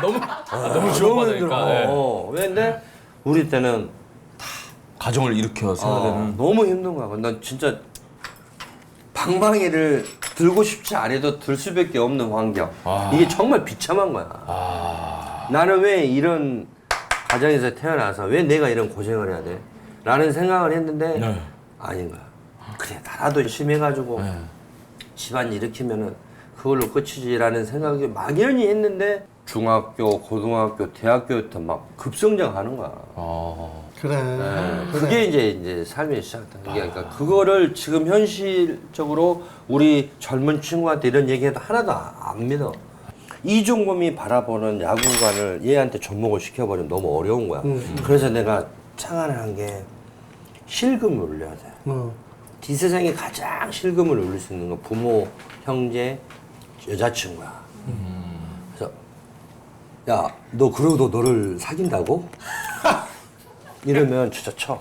Speaker 3: 너무 지원받으니까
Speaker 1: 왜 근데 우리 때는
Speaker 3: 가정을 일으켜 세워야 되는.
Speaker 1: 너무 힘든 거야. 난 진짜 방망이를 들고 싶지 않아도 들 수밖에 없는 환경. 이게 정말 비참한 거야. 나는 왜 이런 가정에서 태어나서 왜 내가 이런 고생을 해야 돼? 라는 생각을 했는데 아닌 거야. 그래 나라도 열심히 해가지고 집안 일으키면은 그걸로 끝이지라는 생각이 막연히 했는데 중학교, 고등학교, 대학교부터 막 급성장하는 거야.
Speaker 2: 그래.
Speaker 1: 그게 이제 삶의 시작이다. 그러니까 그거를 지금 현실적으로 우리 젊은 친구한테 이런 얘기해도 하나도 안 믿어. 이종범이 바라보는 야구관을 얘한테 접목을 시켜버리면 너무 어려운 거야. 그래서 내가 창안한 게 실금을 올려야 돼. 이 세상에 가장 실금을 올릴 수 있는 건 부모, 형제, 여자친구야. 그래서 야, 너 그러고도 너를 사귄다고? 이러면 진짜 쳐.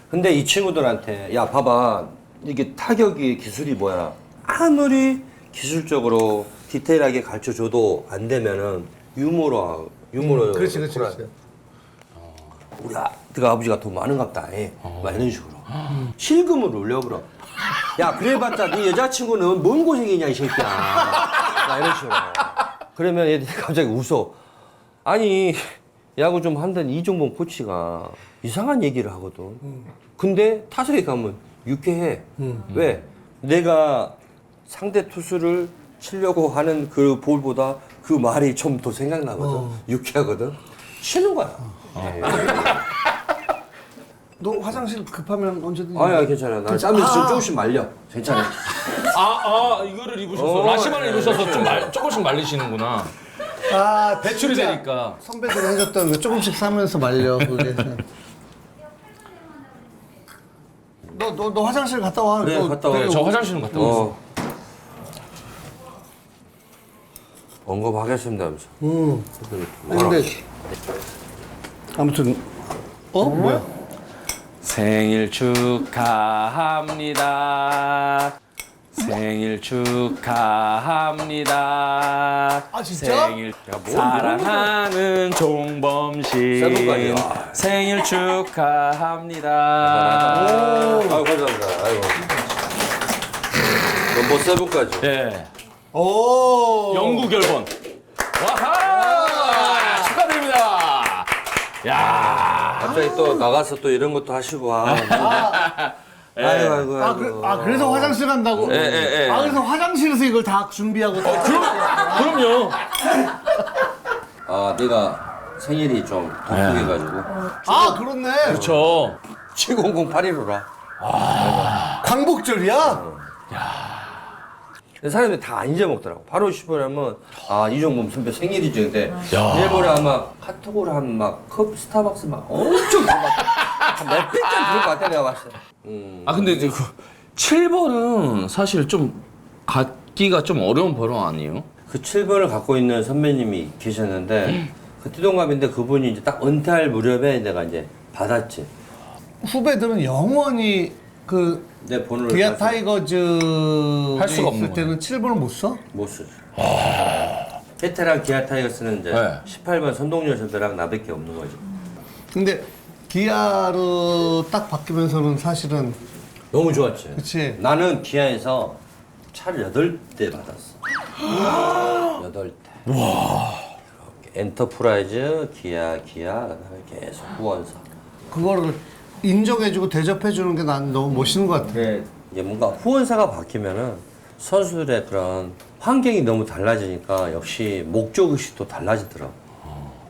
Speaker 1: 근데 이 친구들한테 야 봐봐 이게 타격이 기술이 뭐야 아무리 기술적으로 디테일하게 가르쳐줘도 안 되면은 유머로 유머로.
Speaker 2: 그렇지, 그렇지, 그렇지.
Speaker 1: 네가 아버지가 돈 많은갑다. 막 이런 식으로. 실금을 올려버려. 야, 그래봤자 네 여자친구는 뭔 고생이냐, 이 새끼야. 막 이런 식으로. 그러면 얘들이 갑자기 웃어. 아니, 야구 좀 한다는 이종범 코치가 이상한 얘기를 하거든. 근데 타석에 가면 유쾌해. 왜? 내가 상대 투수를 치려고 하는 그 볼보다 그 말이 좀 더 생각나거든. 유쾌하거든. 치는 거야.
Speaker 2: 너 화장실 급하면 언제든지.
Speaker 1: 아야 괜찮아. 나 짬에서 좀 조금씩 말려. 괜찮아.
Speaker 3: 이거를 입으셔서 라시반을 입으셔서 조금씩 말리시는구나. 배출이
Speaker 2: 진짜
Speaker 3: 되니까.
Speaker 2: 선배들이 해줬던 거 조금씩 사면서 말려. 그게. 너 화장실 갔다 와.
Speaker 1: 그래, 갔다 와.
Speaker 3: 네, 저 화장실은 갔다 왔어요.
Speaker 1: 어. 언급하겠습니다 하면서.
Speaker 2: 근데 아무튼 뭐야?
Speaker 3: 생일 축하합니다. 생일 축하합니다.
Speaker 2: 아, 진짜?
Speaker 3: 생일 사랑하는 종범 씨
Speaker 1: 세븐까지요.
Speaker 3: 생일 축하합니다.
Speaker 1: 아이고 감사합니다. 아이고. 넘버 7까지.
Speaker 3: 예.
Speaker 2: 오.
Speaker 3: 영구 결번. 와하! 축하드립니다. 야.
Speaker 1: 갑자기 또 나가서 또 이런 것도 하시고. 아이고.
Speaker 2: 그래서 화장실 간다고?
Speaker 3: 예.
Speaker 2: 그래서 화장실에서 이걸 다 준비하고.
Speaker 3: 그럼요.
Speaker 1: 내가 생일이 좀 독특해가지고.
Speaker 2: 그렇네.
Speaker 3: 그렇죠.
Speaker 1: 70081호라.
Speaker 2: 광복절이야?
Speaker 1: 사람들이 다 안 잊어먹더라고. 바로 10월하면 이종범 선배 생일이죠. 근데 내일모레 아마 카톡으로 한 막 컵 스타벅스 막 엄청 몇백 잔 들을 것 같아 내가 봤을 때.
Speaker 3: 근데 이제 7번은 사실 좀 갖기가 좀 어려운 번호 아니에요?
Speaker 1: 그 7번을 갖고 있는 선배님이 계셨는데 그때 동갑인데 그분이 이제 딱 은퇴할 무렵에 내가 이제 받았지.
Speaker 2: 후배들은 영원히 그
Speaker 1: 내 번호를
Speaker 2: 기아
Speaker 1: 가지고
Speaker 2: 타이거즈
Speaker 3: 할 수가 없는
Speaker 2: 있을 때는 7번을 못 써?
Speaker 1: 못 쓰죠. 베테랑 기아 타이거스는 이제
Speaker 3: 네.
Speaker 1: 18번 선동열 선배랑 나밖에 없는 거지.
Speaker 2: 근데 기아로 딱 바뀌면서는 사실은
Speaker 1: 너무 좋았지.
Speaker 2: 그치.
Speaker 1: 나는 기아에서 차를 8대 받았어. 8대. 와. 엔터프라이즈, 기아, 그다음에 계속 후원사.
Speaker 2: 그거를 인정해주고 대접해주는 게 난 너무 멋있는 것 같아.
Speaker 1: 근데 이제 뭔가 후원사가 바뀌면은 선수들의 그런 환경이 너무 달라지니까 역시 목적의식도 달라지더라고.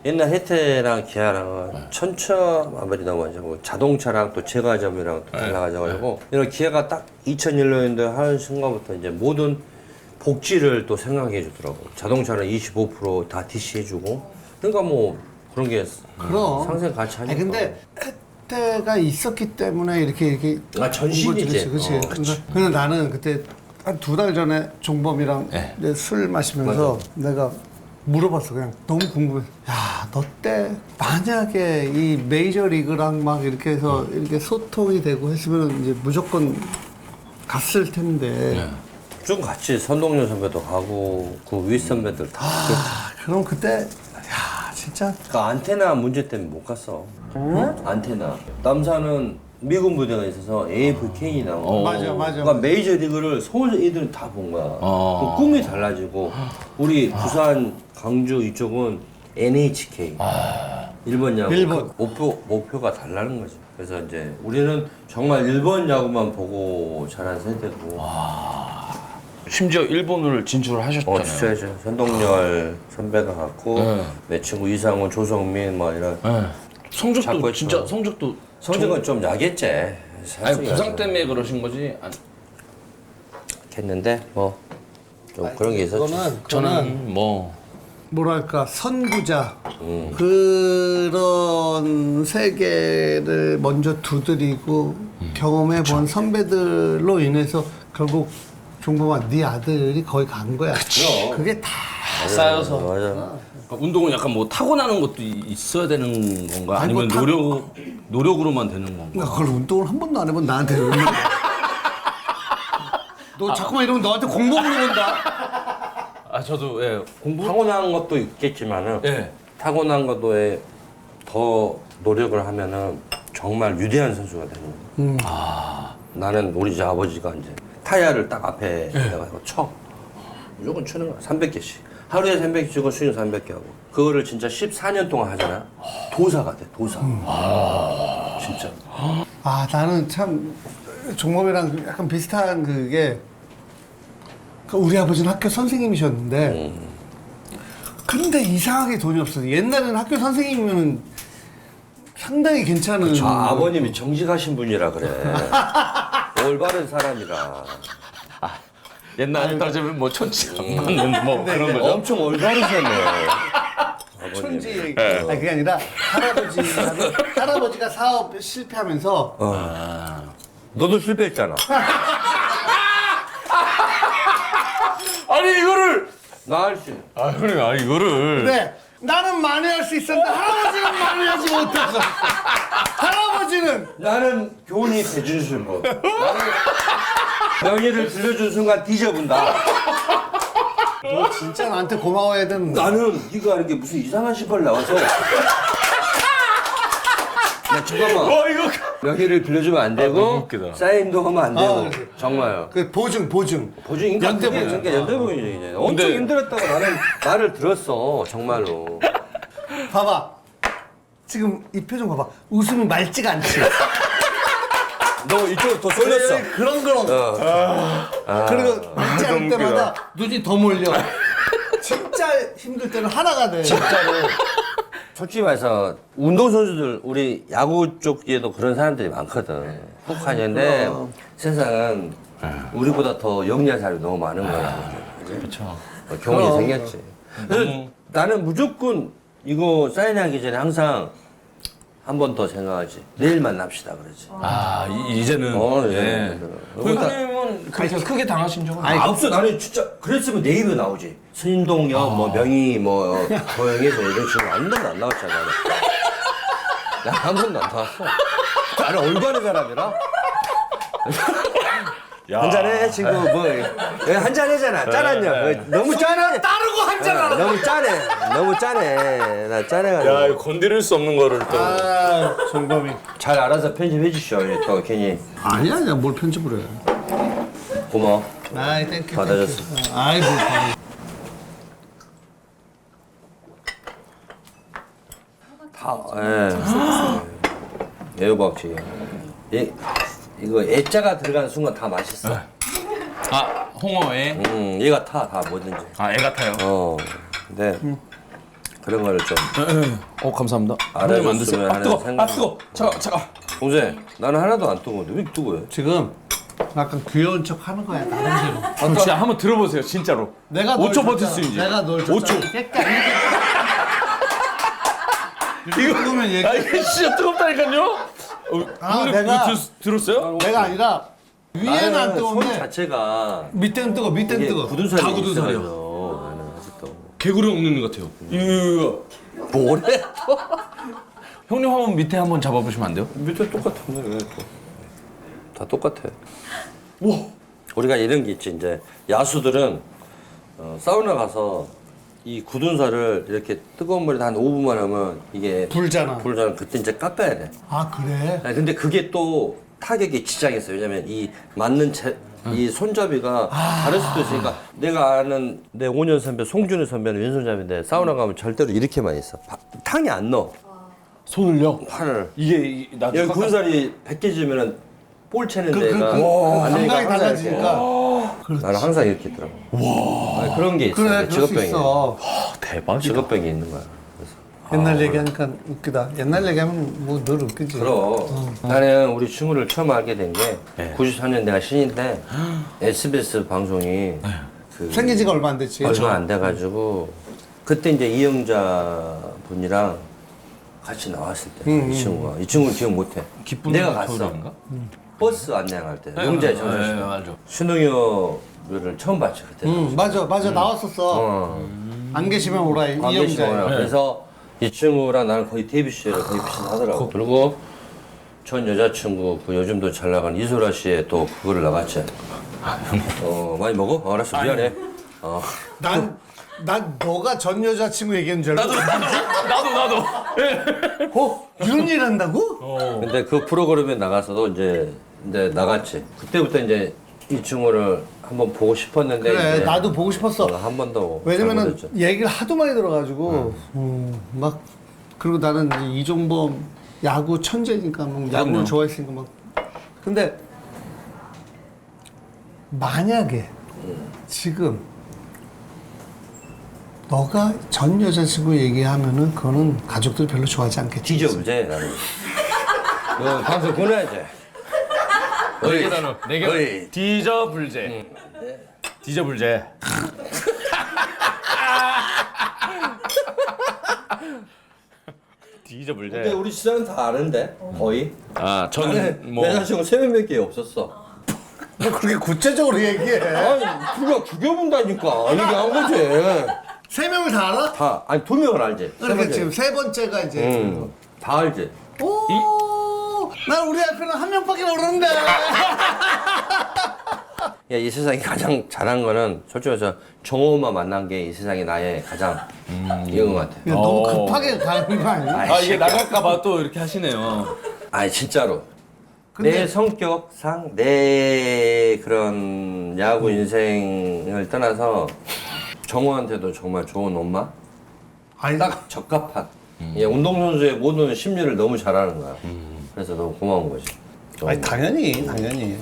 Speaker 1: 옛날 혜태랑 기아랑은 천차만별이 너무 많죠. 자동차랑 또 제과점이랑 또 달라가지고 이런 기아가 딱 2001년도에 하는 순간부터 이제 모든 복지를 또 생각해 주더라고. 자동차는 25%다 DC 해주고. 그러니까 뭐 그런 게
Speaker 2: 그럼.
Speaker 1: 상생 같이 하니까.
Speaker 2: 근데 혜태가 있었기 때문에 이렇게
Speaker 1: 전신이지.
Speaker 2: 그렇지. 그러니까 나는 그때 한 2달 전에 종범이랑 이제 술 마시면서 내가 물어봤어. 그냥 너무 궁금해. 야, 너 때 만약에 이 메이저 리그랑 막 이렇게 해서 이렇게 소통이 되고 했으면 이제 무조건 갔을 텐데.
Speaker 1: 쭉 같이 선동열 선배도 가고 그 윗 선배들 다.
Speaker 2: 그럼 그때 야 진짜
Speaker 1: 그 안테나 문제 때문에 못 갔어. 안테나. 남산은 미군 부대가 있어서 AFK이 나오고.
Speaker 2: 맞아.
Speaker 1: 그러니까 메이저 리그를 서울 애들은 다 본 거야. 그 꿈이 달라지고 우리 부산, 강주 이쪽은 NHK. 일본 야구.
Speaker 2: 일본.
Speaker 1: 그 목표가 달라는 거지. 그래서 이제 우리는 정말 일본 야구만 보고 자란 세대고.
Speaker 3: 심지어 일본을 진출을 하셨잖아요.
Speaker 1: 진짜죠. 선동열 선배가 갔고 내 친구 이상훈, 조성민 뭐 이런.
Speaker 3: 성적도
Speaker 1: 자꾸
Speaker 3: 진짜
Speaker 1: 했죠.
Speaker 3: 성적도
Speaker 1: 성적은 좀 약했지.
Speaker 3: 아니 부상 때문에 그러신 거지.
Speaker 1: 했는데 뭐 좀 그런 게 있었지.
Speaker 2: 그거는
Speaker 3: 저는 뭐
Speaker 2: 뭐랄까 선구자 그런 세계를 먼저 두드리고 경험해 본 선배들로 인해서 결국 종범아 네 아들이 거기 간 거야. 그게 다
Speaker 3: 쌓여서
Speaker 1: 맞아.
Speaker 3: 운동은 약간 뭐 타고나는 것도 있어야 되는 건가?
Speaker 2: 아니, 뭐
Speaker 3: 아니면 노력으로만 되는 건가?
Speaker 2: 그걸 운동을 한 번도 안 해본 나한테 왜 그러는 거야? 너 자꾸만 이러면 너한테 공부 물어본다.
Speaker 3: 저도 공부
Speaker 1: 타고난 것도 있겠지만은
Speaker 3: 예.
Speaker 1: 타고난 것도에 더 노력을 하면은 정말 위대한 선수가 되는 거야. 나는 우리 집 아버지가 이제 타이어를 딱 앞에 내가 쳐. 무조건 치는 거야. 300개씩. 하루에 300개 치고 수영 300개 하고. 그거를 진짜 14년 동안 하잖아. 도사가 돼, 도사. 진짜.
Speaker 2: 아, 나는 참 종범이랑 약간 비슷한 그게 우리 아버지는 학교 선생님이셨는데 근데 이상하게 돈이 없어서 옛날에는 학교 선생님이면 상당히 괜찮은
Speaker 1: 아버님이 정직하신 분이라 그래. 올바른 사람이라.
Speaker 3: 옛날에 따지면 뭐 천지 안 맞는 뭐 그런 거죠.
Speaker 1: 엄청 올바르셨네. 아버님.
Speaker 2: 천지 얘기. 아니 그게 아니라 할아버지가 사업 실패하면서
Speaker 1: 너도 실패했잖아.
Speaker 3: 아니 이거를
Speaker 1: 나 할 수.
Speaker 3: 그래 이거를
Speaker 2: 네, 나는 만회할 수 있었는데 할아버지는 만회하지 못했어. 할아버지는
Speaker 1: 나는 교훈이 배준술 뭐. 나는 명예를 빌려준 순간 뒤져본다.
Speaker 2: 너 진짜 나한테 고마워해야 되는.
Speaker 1: 나는 네가 하는 게 무슨 이상한 신발 나와서. 야 잠깐만.
Speaker 3: 이거
Speaker 1: 명예를 빌려주면 안 되고
Speaker 3: 너무 웃기다.
Speaker 1: 사인도 하면 안 되고.
Speaker 2: 그렇지.
Speaker 1: 정말.
Speaker 2: 그 보증.
Speaker 1: 보증인가?
Speaker 2: 연대보증.
Speaker 1: 그러니까 연대보증이지. 이제. 엄청
Speaker 3: 근데-
Speaker 1: 힘들었다고 나는 말을 들었어 정말로.
Speaker 2: 봐봐. 지금 이 표정 봐봐. 웃음이 맑지가 않지.
Speaker 1: 너 이쪽으로 더 쏠렸어.
Speaker 2: 그런. 그리고 맑지 않을 때마다 눈이 더 몰려. 진짜 힘들 때는 하나가 돼.
Speaker 1: 진짜로. 솔직히 말해서 운동선수들 우리 야구 쪽에도 그런 사람들이 많거든. 혹하는데 세상은 우리보다 더 영리한 사람이 너무 많은 거야.
Speaker 3: 그렇죠.
Speaker 1: 경험이
Speaker 2: 그럼.
Speaker 1: 생겼지. 그래서 나는 무조건 이거 사인하기 전에 항상 한 번 더 생각하지. 내일 만납시다 그러지.
Speaker 3: 이제는
Speaker 1: 예.
Speaker 3: 그 형님은 그렇게 크게 당하신 적은
Speaker 1: 없어. 나는 진짜 그랬으면 내 입에 나오지. 선동영, 뭐 명희, 뭐 고영에서 이런 친구 한 번도 안 나왔잖아. 나 한 번도 안 나왔어. 나는 올바른 사람이라. 한잔해 친구 뭐 한잔해잖아. 짠았냐? 너무 짠해.
Speaker 2: 따르고 한잔 하라.
Speaker 1: 너무 짠해. 너무 짠해. 나 짠해가지고.
Speaker 3: 이거 건드릴 수 없는 거를 또
Speaker 2: 아, 종범이.
Speaker 1: 잘 알아서 편집해 주시오. 또 괜히
Speaker 2: 아니야, 뭘 편집을 해.
Speaker 1: 고마워.
Speaker 2: 아이, 땡큐.
Speaker 1: 받아줬어.
Speaker 2: 아이, 뭐.
Speaker 1: 다, 예. 애호박찌개. 이거 애자가 들어가는 순간 다 맛있어.
Speaker 3: 홍어에
Speaker 1: 얘가 다 뭐든지.
Speaker 3: 애 같아요.
Speaker 1: 근데 그런 거를 좀.
Speaker 3: 감사합니다.
Speaker 1: 알아줬으면
Speaker 3: 형님 안 드세요?
Speaker 1: 하는
Speaker 3: 뜨거.
Speaker 1: 생각이
Speaker 3: 뜨거. 잠깐.
Speaker 1: 동생, 나는 하나도 안 뜨거운데 왜 뜨거워요?
Speaker 2: 지금 약간 귀여운 척 하는 거야, 나름대로.
Speaker 3: 진짜 한번 들어보세요, 진짜로.
Speaker 2: 내가 널
Speaker 3: 5초 버틸
Speaker 2: 줬잖아.
Speaker 3: 수 있는지.
Speaker 2: 내가 널
Speaker 3: 5초.
Speaker 2: 이거 그러면 얘기.
Speaker 3: 이게 진짜 뜨겁다니까요? 형님
Speaker 2: 내가-
Speaker 3: 이거 들었어요?
Speaker 2: 내가 아니라 위에는 안
Speaker 1: 손
Speaker 2: 뜨거운데
Speaker 1: 자체가
Speaker 2: 밑에는 뜨거, 밑에는
Speaker 1: 이게
Speaker 2: 뜨거.
Speaker 1: 굳은 살이
Speaker 3: 다 굳은 살이요.
Speaker 1: 있어요. 나는 아직도.
Speaker 3: 개구리 먹는 것 같아요. 이거.
Speaker 1: 뭐래?
Speaker 3: 형님 한번 밑에 한번 잡아보시면 안 돼요?
Speaker 1: 밑에 똑같은데 왜 또? 다 똑같아. 와. 우리가 이런 게 있지 이제 야수들은 사우나 가서 이 굳은 살을 이렇게 뜨거운 물에 한 5분만 하면 이게
Speaker 2: 불잖아.
Speaker 1: 불잖아. 그때 이제 깎아야 돼.
Speaker 2: 아, 그래?
Speaker 1: 아니, 근데 그게 또 타격에 지장이 있어요. 왜냐면 이 맞는 이 손잡이가 다를 수도 있으니까 내가 아는 내 5년 선배 송준우 선배는 왼손잡이인데 사우나 가면 절대로 이렇게만 있어. 탕이 안 넣어.
Speaker 3: 손을요?
Speaker 1: 팔을.
Speaker 3: 이게
Speaker 1: 여기 군살이 100개 지면은 볼 채는 데가 안 되니까
Speaker 2: 감각이
Speaker 1: 항상
Speaker 2: 달라지니까.
Speaker 1: 이렇게. 나는 항상 이렇게 있더라고. 와. 그런 게 있어.
Speaker 2: 그래, 그럴 수
Speaker 1: 직업병이.
Speaker 2: 있어.
Speaker 3: 대박이다.
Speaker 1: 직업병이 있는 거야. 그래서.
Speaker 2: 옛날 얘기하니까 웃기다. 옛날 얘기하면 뭐 늘 웃기지.
Speaker 1: 그럼 나는 우리 친구를 처음 알게 된 게 94년 내가 신인데 SBS 방송이 그
Speaker 2: 생긴 지가 얼마 안 됐지.
Speaker 1: 얼마 안 돼가지고 그때 이제 이영자 분이랑 같이 나왔을 때 이 친구가 이 친구는 기억 못해.
Speaker 3: 기쁜
Speaker 1: 내가 갔어.
Speaker 3: 겨울인가?
Speaker 1: 버스 안내할 때 영자에 정선 씨
Speaker 3: 맞아.
Speaker 1: 신동엽을 처음 봤지 그때.
Speaker 2: 맞아. 나왔었어. 안 계시면 오라,
Speaker 1: 안
Speaker 2: 이영자.
Speaker 1: 계시구나. 그래서 이 친구랑 나는 거의 데뷔 시절에 거의 비슷하더라고. 그리고 전 여자친구 그 요즘도 잘 나가는 이소라 씨의 또 그거를 나갔지. 많이 먹어? 알았어 미안해.
Speaker 2: 난 너가 전 여자친구 얘기한 줄 알고.
Speaker 3: 나도.
Speaker 2: 윤이란다고?
Speaker 1: 근데 그 프로그램에 나가서도 이제 나갔지. 그때부터 이제 이 친구를 한번 보고 싶었는데
Speaker 2: 그래,
Speaker 1: 이제
Speaker 2: 나도 보고 싶었어.
Speaker 1: 한 번도
Speaker 2: 왜냐면은 얘기를 하도 많이 들어가지고 막 그리고 나는 이제 이종범 야구 천재니까 막 야구를
Speaker 3: 그럼요.
Speaker 2: 좋아했으니까 막. 근데 만약에 지금 너가 전 여자친구 얘기하면은 그거는 가족들이 별로 좋아하지 않겠지.
Speaker 1: 뒤져보제 나는. 너 방송 보내야지.
Speaker 3: 네개 단어. 네개.
Speaker 1: 어이.
Speaker 3: 디저불제. 디저불제. 디저불제.
Speaker 1: 근데 우리 시장은 다 아는데 거의.
Speaker 3: 아,
Speaker 1: 나는
Speaker 3: 저는 뭐
Speaker 1: 내 자식은 3명밖에 없었어.
Speaker 2: 뭐 그렇게 구체적으로 얘기해.
Speaker 1: 아니 그가 죽여본다니까 얘기한 거지.
Speaker 2: 3명을 다 알아?
Speaker 1: 다 아니 2명을 알지.
Speaker 2: 그러니까 지금 3번째가 이제.
Speaker 1: 다 알지.
Speaker 2: 오, 난 우리 앞에는 한 명밖에 모르는데.
Speaker 1: 야, 이 세상에 가장 잘한 거는 솔직히 말해서 정호만 만난 게 이 세상에 나의 가장 이건 것 같아.
Speaker 2: 야, 너무 급하게 가는 거 아니야?
Speaker 3: 아, 이게 나갈까봐 또 이렇게 하시네요.
Speaker 1: 아니 진짜로.
Speaker 2: 근데-
Speaker 1: 내 성격상 내 그런 야구 인생을 떠나서 정호한테도 정말 좋은 엄마,
Speaker 2: 아니,
Speaker 1: 딱 적합한. 예, 운동선수의 모든 심리를 너무 잘하는 거야. 그래서 너무 고마운 거지.
Speaker 2: 아니 당연히.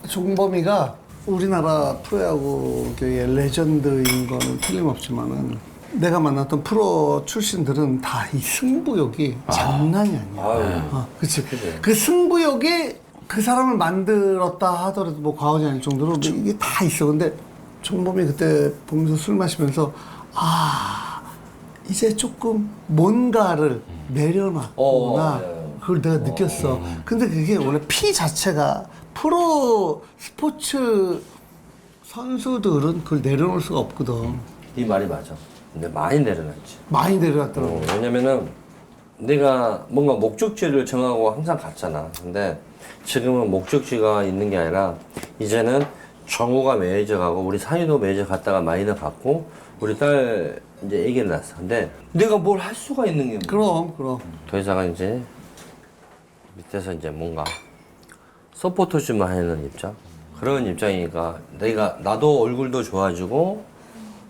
Speaker 2: 종범이가 우리나라 프로야구계의 레전드인 거는 틀림없지만은 내가 만났던 프로 출신들은 다 이 승부욕이 장난이 아니야.
Speaker 1: 아유.
Speaker 2: 그치. 그 승부욕이 그 사람을 만들었다 하더라도 뭐 과언이 아닐 정도로 이게 다 있어. 근데 종범이 그때 보면서 술 마시면서 이제 조금 뭔가를 내려놨구나. 그걸 내가 느꼈어. 근데 그게 원래 피 자체가 프로 스포츠 선수들은 그걸 내려놓을 수가 없거든.
Speaker 1: 네 말이 맞아. 근데 많이 내려놨지.
Speaker 2: 많이 내려놨더라고.
Speaker 1: 왜냐면은 내가 뭔가 목적지를 정하고 항상 갔잖아. 근데 지금은 목적지가 있는 게 아니라 이제는 정우가 매니저 가고 우리 사이도 매니저 갔다가 마이너 갔고 우리 딸 이제 애기를 낳았어. 근데 내가 뭘 할 수가 있는 게
Speaker 2: 그럼.
Speaker 1: 더 이상은 이제 밑에서 이제 뭔가 서포터즈만 하는 입장 그런 입장이니까 나도 얼굴도 좋아지고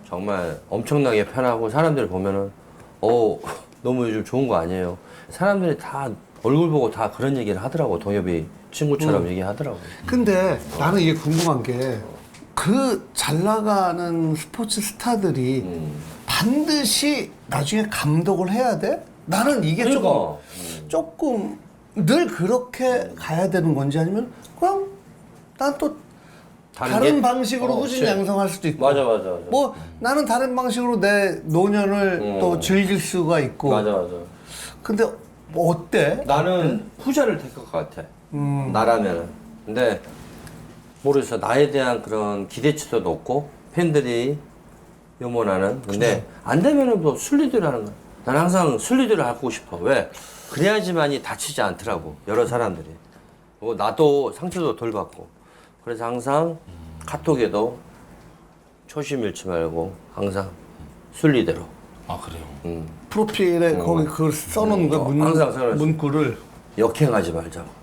Speaker 1: 정말 엄청나게 편하고 사람들 보면은 너무 요즘 좋은 거 아니에요. 사람들이 다 얼굴 보고 다 그런 얘기를 하더라고. 동엽이 친구처럼 얘기하더라고.
Speaker 2: 근데 나는 이게 궁금한 게 그 잘 나가는 스포츠 스타들이 반드시 나중에 감독을 해야 돼? 나는 이게
Speaker 1: 그러니까.
Speaker 2: 조금 늘 그렇게 가야 되는 건지 아니면 그냥 난 또 다른 방식으로 후진 양성할 수도 있고.
Speaker 1: 맞아.
Speaker 2: 뭐 나는 다른 방식으로 내 노년을 또 즐길 수가 있고.
Speaker 1: 맞아.
Speaker 2: 근데 뭐 어때?
Speaker 1: 나는 후자를 택할 것 같아. 나라면은. 근데 모르겠어. 나에 대한 그런 기대치도 높고 팬들이 요원하는. 근데 안 되면은 뭐 순리대로 하는 거야. 난 항상 순리대로 하고 싶어. 왜? 그래야지만이 다치지 않더라고. 여러 사람들이. 그리고 나도 상처도 덜 받고. 그래서 항상 카톡에도 초심 잃지 말고 항상 순리대로.
Speaker 3: 아, 그래요?
Speaker 2: 프로필에 거기 그걸 써놓은 거야.
Speaker 1: 항상 써놨어.
Speaker 2: 문구를.
Speaker 1: 역행하지 말자고.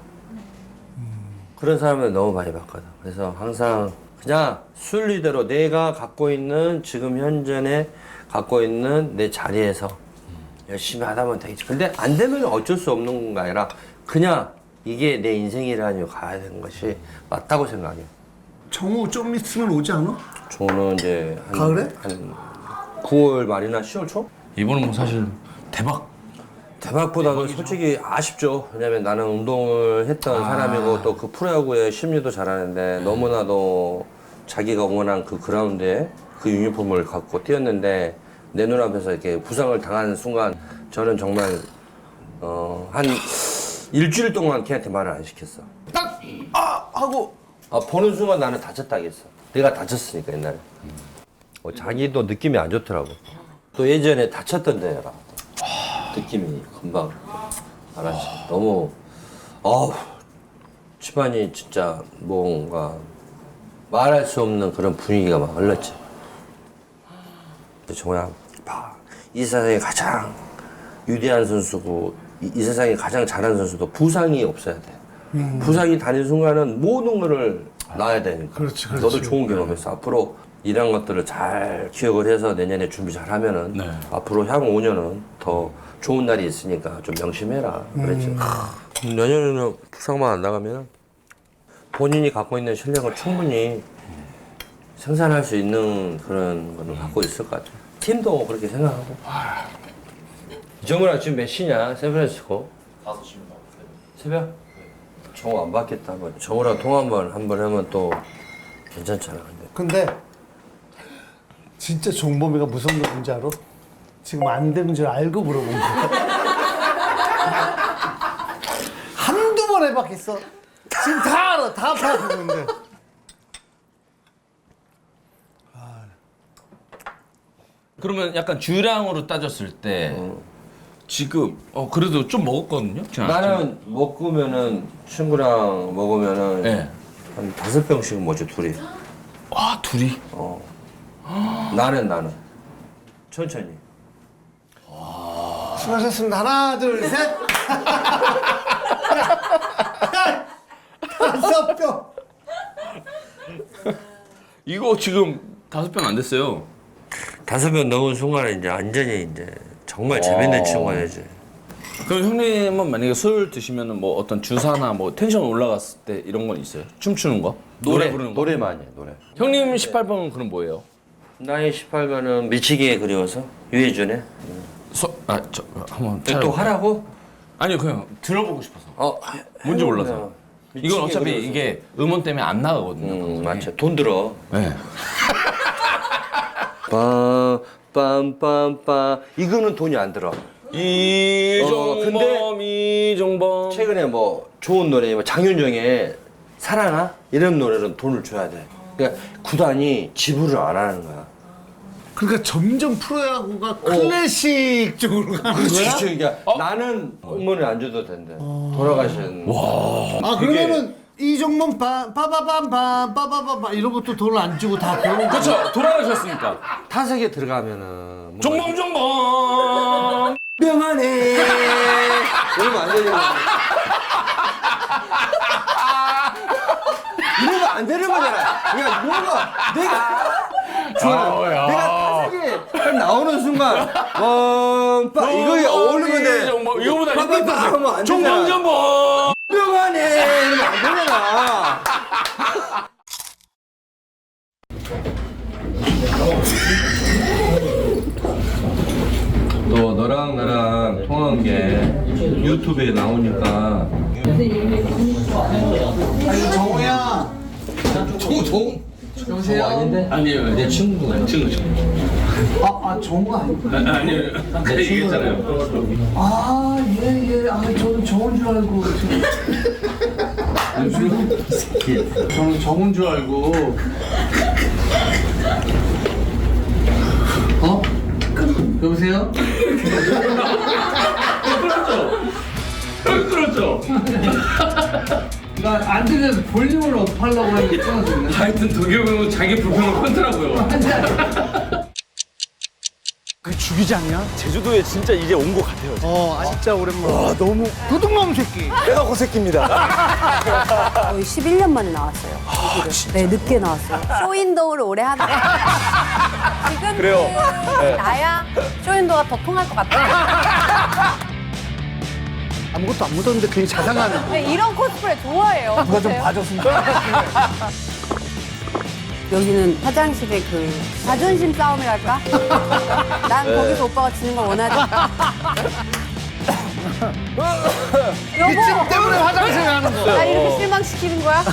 Speaker 1: 그런 사람을 너무 많이 봤거든. 그래서 항상 그냥 순리대로 내가 갖고 있는 지금 현재에 갖고 있는 내 자리에서 열심히 하다 보면 되겠지. 근데 안 되면 어쩔 수 없는 거 아니라 그냥 이게 내 인생이라니 가야 되는 것이 맞다고 생각해.
Speaker 2: 정우 좀 있으면 오지 않아?
Speaker 1: 저는 이제
Speaker 2: 가을에?
Speaker 1: 한 9월 말이나 10월 초?
Speaker 3: 이번은 뭐 사실
Speaker 1: 대박보다는 솔직히 아쉽죠. 왜냐면 나는 운동을 했던 사람이고 또 그 프로야구의 심리도 잘하는데 너무나도 자기가 원한 그 그라운드에 그 유니폼을 갖고 뛰었는데 내 눈앞에서 이렇게 부상을 당하는 순간 저는 정말 한 일주일 동안 걔한테 말을 안 시켰어.
Speaker 2: 딱! 하고
Speaker 1: 보는 순간 나는 다쳤다 했어. 내가 다쳤으니까 옛날에. 자기도 느낌이 안 좋더라고. 또 예전에 다쳤던 데가 느낌이 금방 알았지. 너무 집안이 진짜 뭔가 말할 수 없는 그런 분위기가 막 흘렀지. 정우야, 봐. 이 세상에 가장 위대한 선수고 이 세상에 가장 잘하는 선수도 부상이 없어야 돼. 부상이 다닌 순간은 모든 거를 놔야 되니까.
Speaker 2: 그렇지, 그렇지.
Speaker 1: 너도 좋은 경험했어. 앞으로 이런 것들을 잘 기억을 해서 내년에 준비 잘 하면은
Speaker 3: 네.
Speaker 1: 앞으로 향후 5년은 더 좋은 날이 있으니까 좀 명심해라. 그랬지. 내년에는 부상만 안 나가면 본인이 갖고 있는 실력을 충분히 생산할 수 있는 그런 거는 갖고 있을 것 같아. 팀도 그렇게 생각하고. 정우랑 지금 몇 시냐? 샌프란시스코? 5시입니다. 새벽? 정우 안 받겠다. 정우랑 통화 한번 하면 또 괜찮잖아.
Speaker 2: 근데 진짜 종범이가 무서운 거 뭔지 알아? 지금 안 되는 줄 알고 물어본 거야. 한두 번 해봤겠어. 지금 다 알아. 다 파악하는데.
Speaker 3: 그러면 약간 주량으로 따졌을 때 지금 그래도 좀 먹었거든요. 제가
Speaker 1: 나는 먹으면은 친구랑 먹으면은
Speaker 3: 네.
Speaker 1: 한 5병씩은 먹지 둘이.
Speaker 3: 와 둘이.
Speaker 1: 나는 천천히.
Speaker 2: 수고하셨습니다. 하나, 둘, 셋. 5병.
Speaker 3: 이거 지금 5병 안 됐어요.
Speaker 1: 5병 넣은 순간에 이제 완전히 이제 정말 재밌는 친구가 되지.
Speaker 3: 그럼 형님은 만약에 술 드시면은 뭐 어떤 주사나 뭐 텐션 올라갔을 때 이런 건 있어요? 춤추는 거? 노래 부르는 거?
Speaker 1: 노래 많이 해, 노래.
Speaker 3: 형님 18번은 그럼 뭐예요?
Speaker 1: 나이 18번은 미치기에 그리워서 유해준의.
Speaker 3: 한번
Speaker 1: 또
Speaker 3: 찾아볼게요.
Speaker 1: 하라고?
Speaker 3: 아니요 그냥 들어보고 싶어서. 뭔지
Speaker 1: 해보면
Speaker 3: 몰라서.
Speaker 1: 미치기에
Speaker 3: 이건 어차피
Speaker 1: 그리워서.
Speaker 3: 이게 음원 때문에 안 나가거든요. 방송에.
Speaker 1: 맞죠. 돈 들어.
Speaker 3: 네.
Speaker 1: 빰빰빰빰 이거는 돈이 안 들어.
Speaker 3: 이종범 이종범.
Speaker 1: 최근에 뭐 좋은 노래, 뭐 장윤정의 사랑아 이런 노래는 돈을 줘야 돼. 그러니까 구단이 지불을 안 하는 거야.
Speaker 2: 그러니까 점점 프로야구가 클래식 쪽으로 가는 거야?
Speaker 1: 그러니까 나는 음원을 안 줘도 된대. 돌아가신.
Speaker 2: 아 그러면은 이종범 빠바밤밤 빠바바바 이런 것도 돈을 안 주고 다 그런 거.
Speaker 3: 그렇죠. 돌아가셨으니까.
Speaker 1: 타석에 들어가면은 뭔가
Speaker 3: 종범.
Speaker 1: 명하네 이러면 안 되는 거야. 이러면 안 되는 거잖아. 그러니까 뭔가 내가 타석에 나오는 순간 빰빠 이거 어울리는 건데
Speaker 3: 종범. 이거보다
Speaker 1: 빰빰빰 하면 안 되잖아.
Speaker 3: 종범.
Speaker 1: 명하네 이러면 안 되잖아. 또 너랑 나랑 통화한 게 유튜브에 나오니까.
Speaker 2: 아니 정우야.
Speaker 1: 여보세요? 아닌데?
Speaker 3: 아니에요.
Speaker 1: 내 친구가.
Speaker 3: 친구.
Speaker 2: 아 정우가 아니고.
Speaker 3: 아니에요. 아까 얘기했잖아요.
Speaker 2: 아 예. 아 저는 정우인 줄 알고 지금. 저는 정우인 줄 알고. 여보세요?
Speaker 3: 그렇죠.
Speaker 2: 나 안 들려서 볼륨을 업하려고 하는데 끊어졌네.
Speaker 3: 하여튼 도겸은 자기 불평을 끊더라고요.
Speaker 2: 그 죽이지 않냐?
Speaker 5: 제주도에 진짜 이제 온 것 같아요.
Speaker 2: 진짜 오랜만에. 와 너무 도둑놈 새끼.
Speaker 5: 내가 그 새끼입니다.
Speaker 6: 거의 11년 만에 나왔어요. 네, 늦게 나왔어요. 쇼윈도우를 오래 하다가 지금
Speaker 5: 그래요.
Speaker 6: 나야 쇼윈도우가 더 통할 것 같아요.
Speaker 2: 아무것도 안 묻었는데 괜히 자상하네.
Speaker 6: 근데 이런 코스프레 좋아해요.
Speaker 2: 누가 좀 봐줬으니까.
Speaker 6: 여기는 화장실의 그 자존심 싸움이랄까? 난 거기서 오빠가 지는 걸 원하지.
Speaker 2: 이 집
Speaker 6: 여보!
Speaker 2: 때문에 화장실 가는 거.
Speaker 6: 나 이렇게 실망시키는 거야?